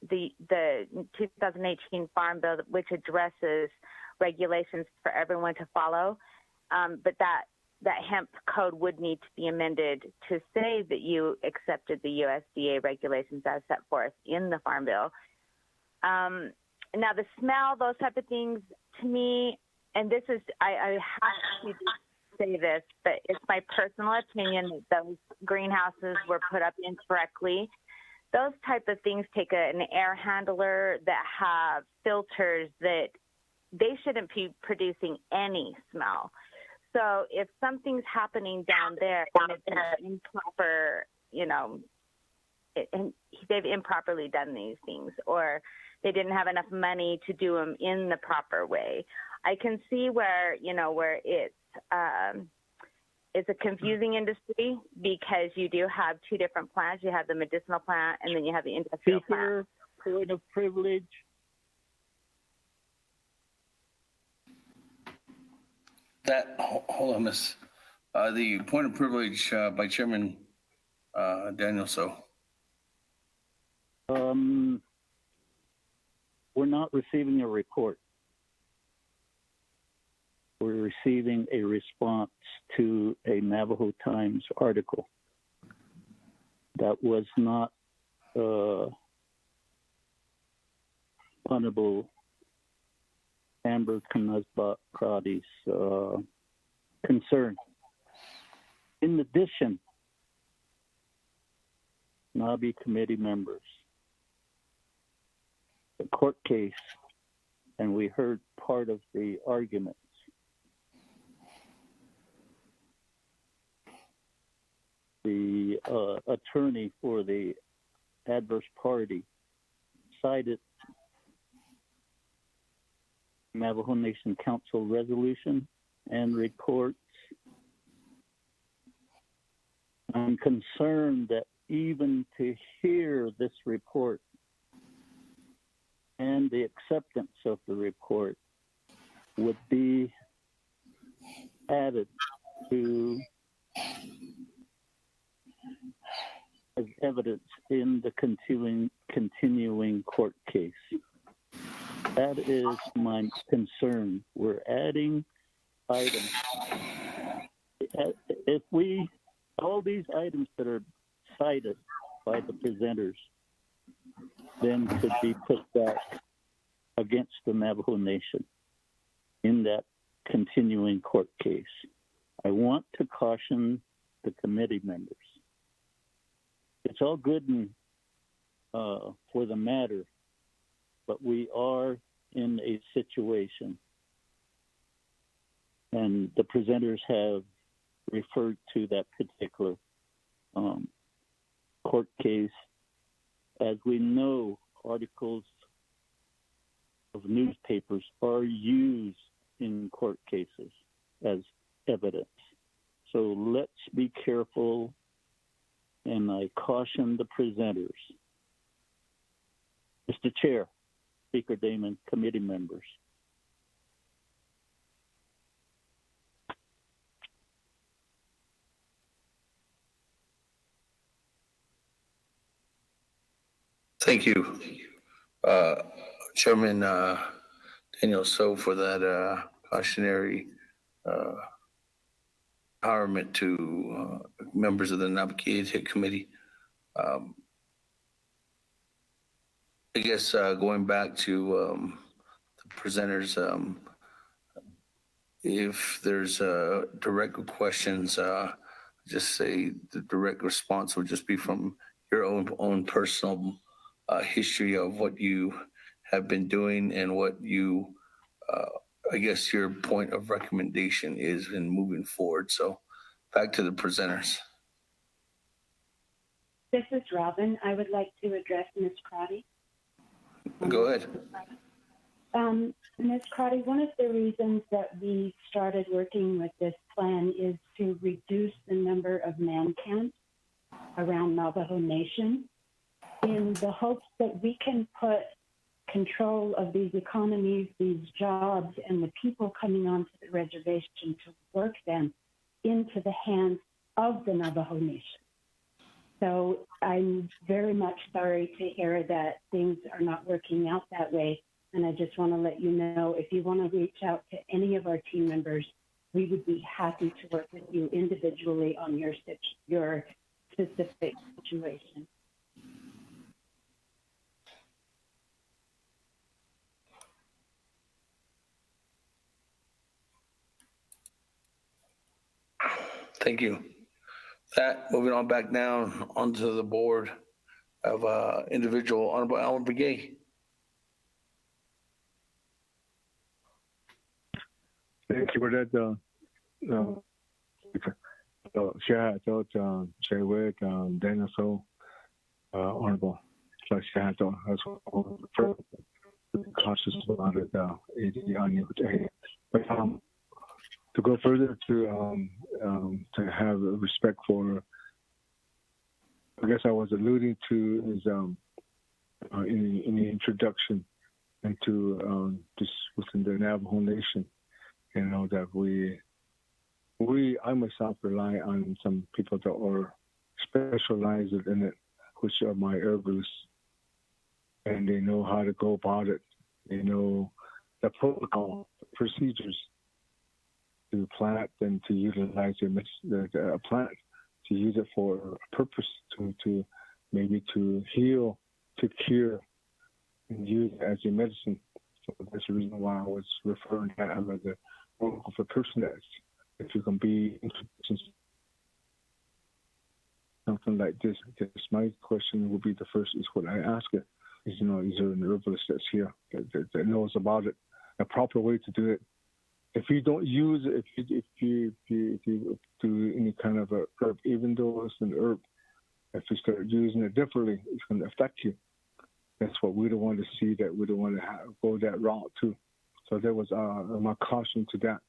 the 2018 Farm Bill, which addresses regulations for everyone to follow. But that hemp code would need to be amended to say that you accepted the USDA regulations as set forth in the Farm Bill. Now, the smell, those type of things, to me, and this is, I have to say this, but it's my personal opinion that those greenhouses were put up incorrectly. Those type of things take an air handler that have filters that they shouldn't be producing any smell. So if something's happening down there and it's an improper, and they've improperly done these things, or they didn't have enough money to do them in the proper way, I can see where it's a confusing industry, because you do have two different plants. You have the medicinal plant and then you have the industrial plant. Point of privilege. Hold on, Miss. The point of privilege by Chairman Daniel So. We're not receiving a report. We're receiving a response to a Navajo Times article. That was not Honorable Amber Knazbakadi's concern. In addition, Nabi committee members, the court case, and we heard part of the arguments. The attorney for the adverse party cited Navajo Nation Council resolution and reports. I'm concerned that even to hear this report and the acceptance of the report would be added to as evidence in the continuing court case. That is my concern. We're adding items. If all these items that are cited by the presenters then could be put back against the Navajo Nation in that continuing court case. I want to caution the committee members. It's all good and for the matter, but we are in a situation, and the presenters have referred to that particular court case. As we know, articles of newspapers are used in court cases as evidence. So let's be careful, and I caution the presenters. Mr. Chair, Speaker Damon, committee members. Thank you, Chairman Daniel So, for that cautionary empowerment to members of the Naabik'iyati Committee. I guess going back to the presenters, if there's direct questions, just say the direct response would just be from your own personal history of what you have been doing and what you, I guess, your point of recommendation is in moving forward. So, back to the presenters. This is Robin. I would like to address Ms. Crotty. Go ahead. Ms. Crotty, one of the reasons that we started working with this plan is to reduce the number of man camps around Navajo Nation in the hopes that we can put control of these economies, these jobs, and the people coming onto the reservation to work them into the hands of the Navajo Nation. So I'm very much sorry to hear that things are not working out that way. And I just want to let you know, if you want to reach out to any of our team members, we would be happy to work with you individually on your specific situation. Thank you. That, moving on back down onto the board of individual Honorable Alan Brigay. Thank you for that. Daniel, Honorable. Cautious about it. But to go further, to have respect for, I guess I was alluding to is in the introduction into just within the Navajo Nation. You know, that I myself rely on some people that are specialized in it, which are my herbalists, and they know how to go about it. They know the protocol, procedures to plant and to utilize the plant, to use it for a purpose, to maybe to heal, to cure, and use it as a medicine. So that's the reason why I was referring to that as a of a person that if you can be something like this, because my question would be the first is what I ask it is, is there an herbalist that's here that knows about it, a proper way to do it. If you don't use it, if you do any kind of a herb, even though it's an herb, if you start using it differently, it's going to affect you. That's what we don't want to see, that we don't want to go that route too. So there was my caution to that.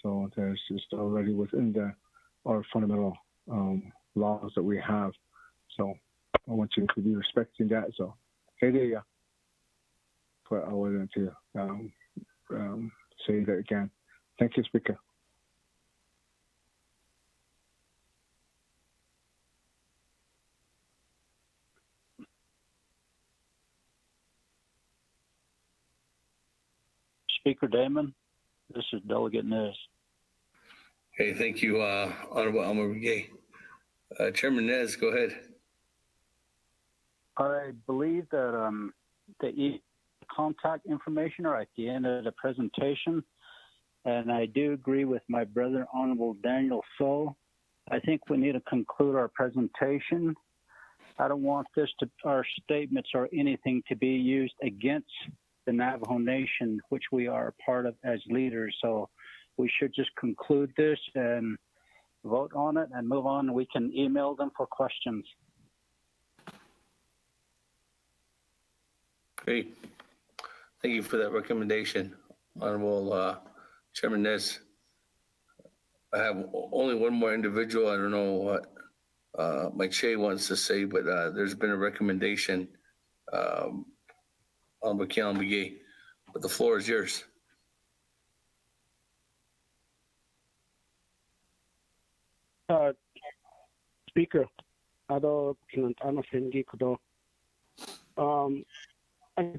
So there's just already within our fundamental laws that we have. So I want you to be respecting that. So hey there, yeah. But I wanted to say that again. Thank you, Speaker. Speaker Damon, this is Delegate Nez. Hey, thank you, Honorable Alma Brigay. Chairman Nez, go ahead. I believe that the contact information are at the end of the presentation, and I do agree with my brother, Honorable Daniel So. I think we need to conclude our presentation. I don't want our statements or anything to be used against the Navajo Nation, which we are a part of as leaders. So we should just conclude this and vote on it and move on. We can email them for questions. Great. Thank you for that recommendation, Honorable Chairman Nez. I have only one more individual. I don't know what Mike Shea wants to say, but there's been a recommendation. Honorable Keelan Begay, but the floor is yours. Speaker, I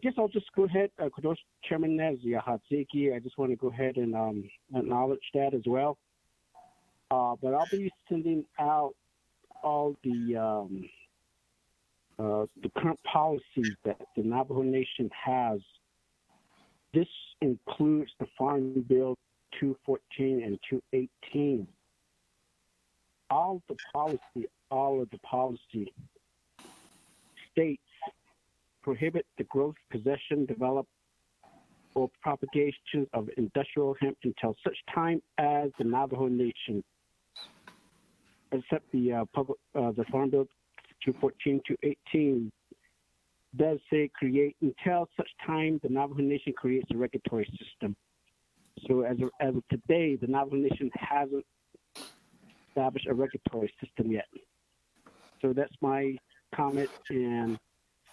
guess I'll just go ahead, Chairman Nez, I just want to go ahead and acknowledge that as well. But I'll be sending out all the current policies that the Navajo Nation has. This includes the Farm Bill 214 and 218. All of the policy states prohibit the growth, possession, development, or propagation of industrial hemp until such time as the Navajo Nation accept the Farm Bill 214-218 does say create until such time the Navajo Nation creates a regulatory system. So as of today, the Navajo Nation hasn't established a regulatory system yet. So that's my comment, and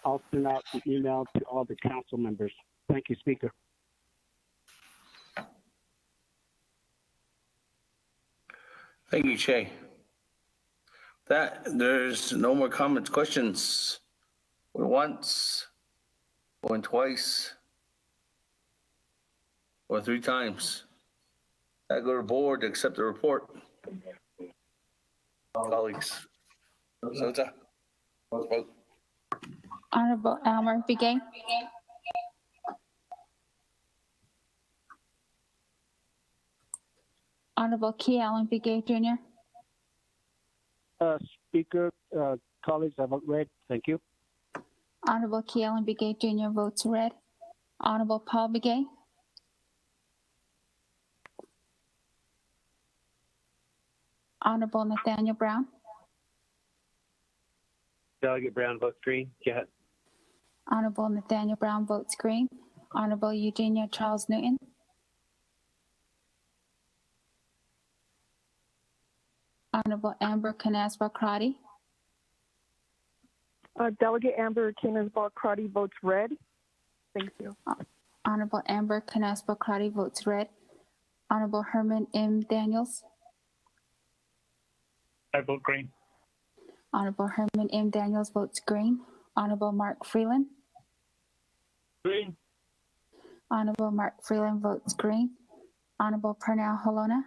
I'll send out the email to all the council members. Thank you, Speaker. Thank you, Shay. There's no more comments, questions. Going once, going twice, or 3 times. I go to the board to accept the report. Colleagues. Sota. Vote. Honorable Elmer Begay. Honorable Key Allen Begay Jr. Speaker, colleagues, I vote red. Thank you. Honorable Key Allen Begay Jr. votes red. Honorable Paul Begay. Honorable Nathaniel Brown. Delegate Brown votes green. Go ahead. Honorable Nathaniel Brown votes green. Honorable Eugenia Charles Newton. Honorable Amber Canas-Balcrotty. Delegate Amber Canas-Balcrotty votes red. Thank you. Honorable Amber Canas-Balcrotty votes red. Honorable Herman M. Daniels. I vote green. Honorable Herman M. Daniels votes green. Honorable Mark Freeland. Green. Honorable Mark Freeland votes green. Honorable Pernell Holona.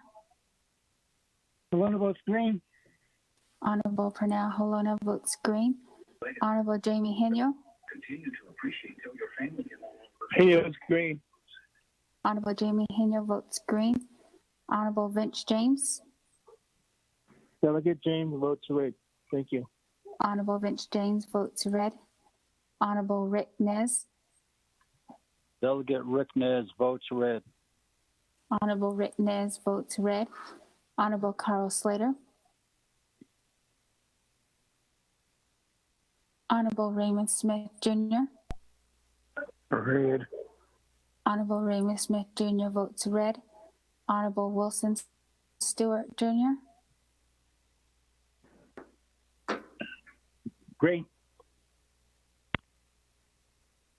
Holona votes green. Honorable Pernell Holona votes green. Honorable Jamie Henyo. Continue to appreciate till your family can no longer. Hey, it's green. Honorable Jamie Henyo votes green. Honorable Vince James. Delegate James votes red. Thank you. Honorable Vince James votes red. Honorable Rick Nez. Delegate Rick Nez votes red. Honorable Rick Nez votes red. Honorable Carl Slater. Honorable Raymond Smith Jr. Red. Honorable Raymond Smith Jr. votes red. Honorable Wilson Stewart Jr. Green.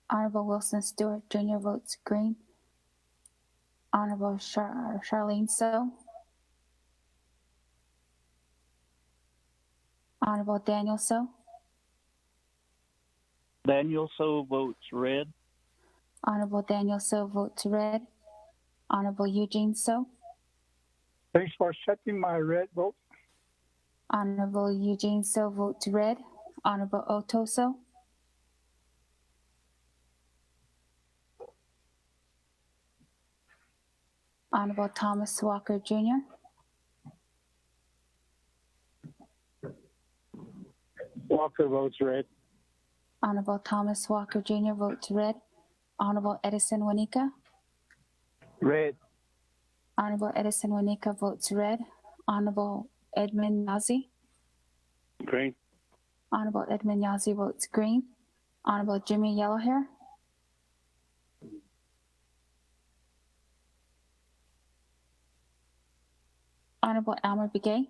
Honorable Wilson Stewart Jr. votes green. Honorable Charlene So. Honorable Daniel So. Daniel So votes red. Honorable Daniel So votes red. Honorable Eugene So. Thanks for accepting my red vote. Honorable Eugene So votes red. Honorable Otto So. Honorable Thomas Walker Jr. Walker votes red. Honorable Thomas Walker Jr. votes red. Honorable Edison Wanika. Red. Honorable Edison Wanika votes red. Honorable Edmund Yazzie. Green. Honorable Edmund Yazzie votes green. Honorable Jimmy Yellowhair. Honorable Elmer Begay.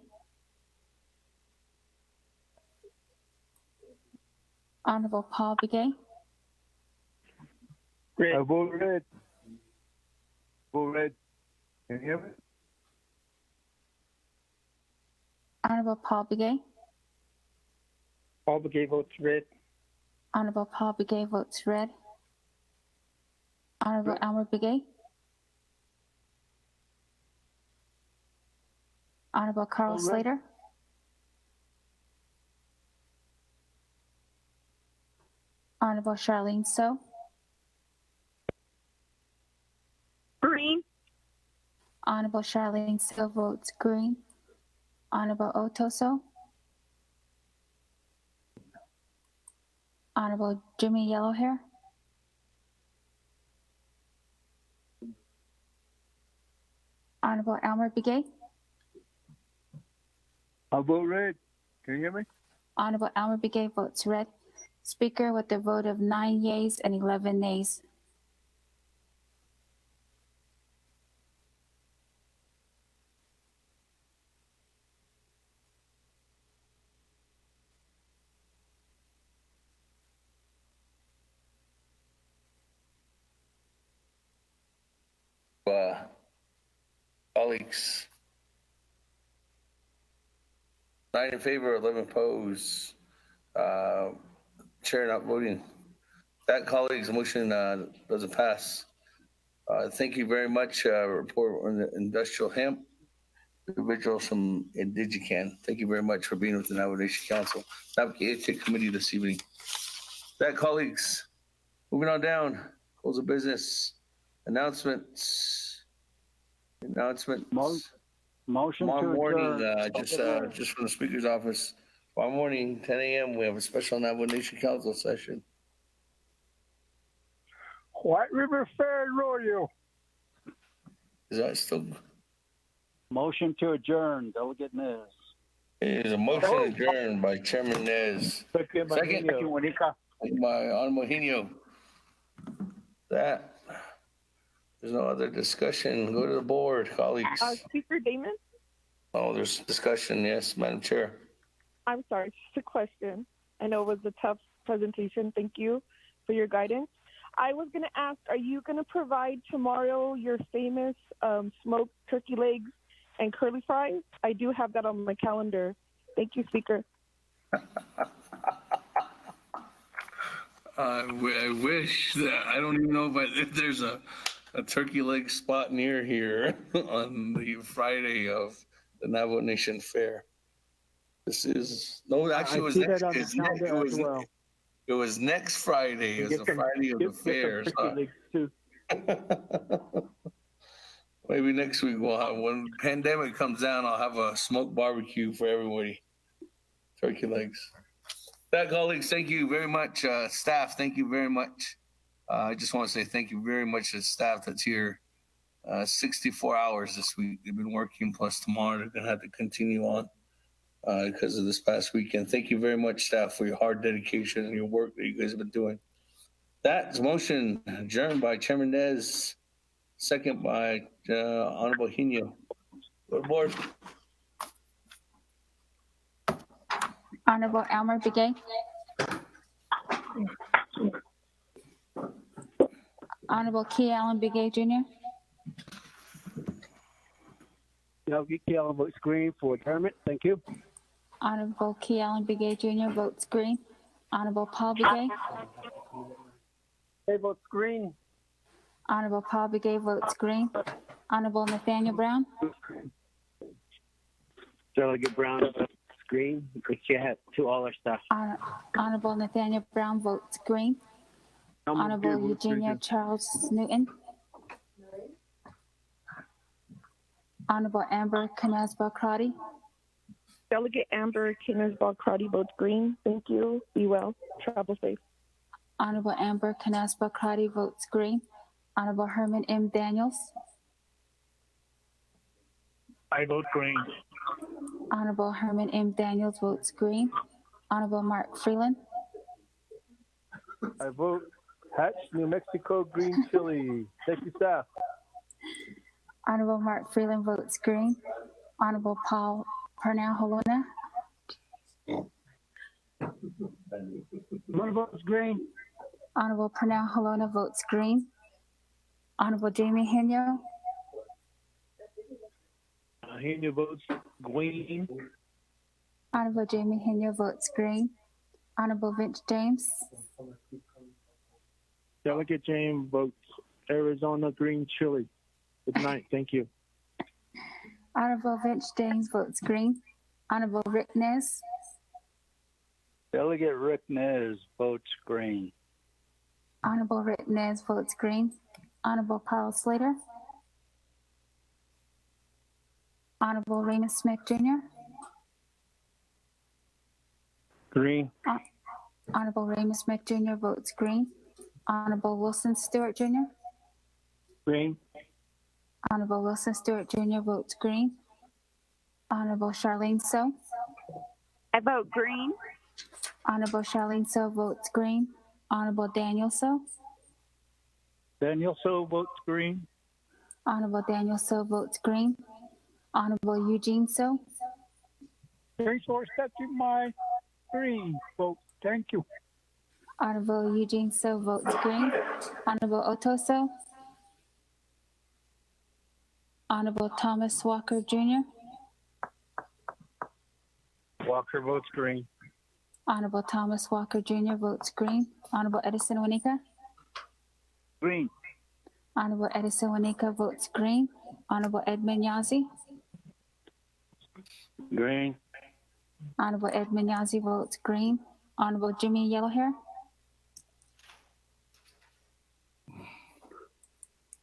Honorable Paul Begay. Red. I vote red. Vote red. Can you hear me? Honorable Paul Begay. Paul Begay votes red. Honorable Paul Begay votes red. Honorable Elmer Begay. Honorable Carl Slater. Honorable Charlene So. Green. Honorable Charlene So votes green. Honorable Otto So. Honorable Jimmy Yellowhair, Honorable Elmer Begay, I'll vote red. Can you hear me? Honorable Elmer Begay votes red. Speaker with a vote of 9 yeas and 11 nays. Colleagues. 9 in favor, 11 opposed. Chair not voting. That, colleagues, the motion doesn't pass. Thank you very much. Report on the industrial hemp. Individuals from Indigican. Thank you very much for being with the Navajo Nation Council. Naabik'iyati committee this evening. That, colleagues, moving on down. Close of business. Announcements. Motion Tomorrow to morning, adjourn. just from the Speaker's office. Tomorrow morning, 10 a.m., we have a special Navajo Nation Council session. White River Fair and Rodeo. Is that still? Motion to adjourn. Delegate Nez. It is a motion adjourned by Chairman Nez. Second by Honorable Hino. That. There's no other discussion. Go to the board, colleagues. Speaker Damon? Oh, there's discussion. Yes, Madam Chair. I'm sorry, just a question. I know it was a tough presentation. Thank you for your guidance. I was going to ask, are you going to provide tomorrow your famous smoked turkey legs and curly fries? I do have that on my calendar. Thank you, Speaker. I wish that I don't even know if there's a turkey leg spot near here on the Friday of the Navajo Nation Fair. This is actually it was next Friday. It was the Friday of the fair. So. Maybe next week we'll have, when the pandemic comes down, I'll have a smoked barbecue for everybody. Turkey legs. That, colleagues, thank you very much. Staff, thank you very much. I just want to say thank you very much to the staff that's here. 64 hours this week. They've been working, plus tomorrow they're going to have to continue on because of this past weekend. Thank you very much, staff, for your hard dedication and your work that you guys have been doing. That's motion adjourned by Chairman Nez, second by Honorable Hino. Go to board. Honorable Elmer Begay, Honorable Key Allen Begay Jr., Key Allen votes green for adjournment. Thank you. Honorable Key Allen Begay Jr. votes green. Honorable Paul Begay, They vote green. Honorable Paul Begay votes green. Honorable Nathaniel Brown, Delegate Brown votes green. She had to all our stuff. Honorable Nathaniel Brown votes green. Honorable Eugenia Charles Newton, Honorable Amber Knazba Crotty, Delegate Amber Knazba-Crotty votes green. Thank you. Be well. Travel safe. Honorable Amber Knazba Crotty votes green. Honorable Herman M. Daniels, I vote green. Honorable Herman M. Daniels votes green. Honorable Mark Freeland, I vote Hatch, New Mexico green chili. Thank you, staff. Honorable Mark Freeland votes green. Honorable Paul Purnell Holona, Votes green. Honorable Purnell Holona votes green. Honorable Jamie Hino, Hino votes green. Honorable Jamie Hino votes green. Honorable Vince James, Delegate James votes Arizona green chili. Good night. Thank you. Honorable Vince James votes green. Honorable Rick Nez, Delegate Rick Nez votes green. Honorable Rick Nez votes green. Honorable Paul Slater, Honorable Raymond Smith Jr., Green. Honorable Raymond Smith Jr. votes green. Honorable Wilson Stewart Jr. Green. Honorable Wilson Stewart Jr. votes green. Honorable Charlene So. I vote green. Honorable Charlene So votes green. Honorable Daniel So. Daniel So votes green. Honorable Daniel So votes green. Honorable Eugene So. Thanks for accepting my green vote. Thank you. Honorable Eugene So votes green. Honorable Otto So. Honorable Thomas Walker Jr. Walker votes green. Honorable Thomas Walker Jr. votes green. Honorable Edison Wanika. Green. Honorable Edison Wanika votes green. Honorable Edmund Yazi. Green. Honorable Edmund Yazi votes green. Honorable Jimmy Yellowhair.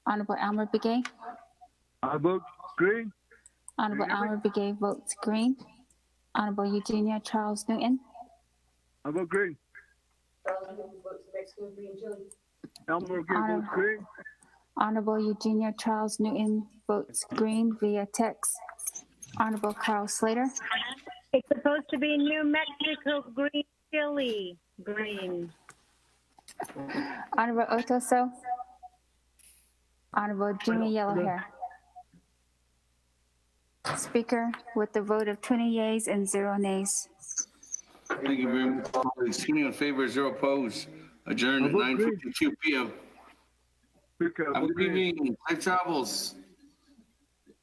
Honorable Elmer Begay. I vote green. Honorable Elmer Begay votes green. Honorable Eugenia Charles Newton. I vote green. Elmer votes green. Honorable Eugenia Charles Newton votes green via text. Honorable Carl Slater. It's supposed to be New Mexico green chili. Green. Honorable Otto So. Honorable Jimmy Yellowhair. Speaker with the vote of 20 yeas and 0 nays. Thank you very much. 20 in favor, 0 opposed. Adjourned at 9:52 p.m. Have a good evening. Safe travels.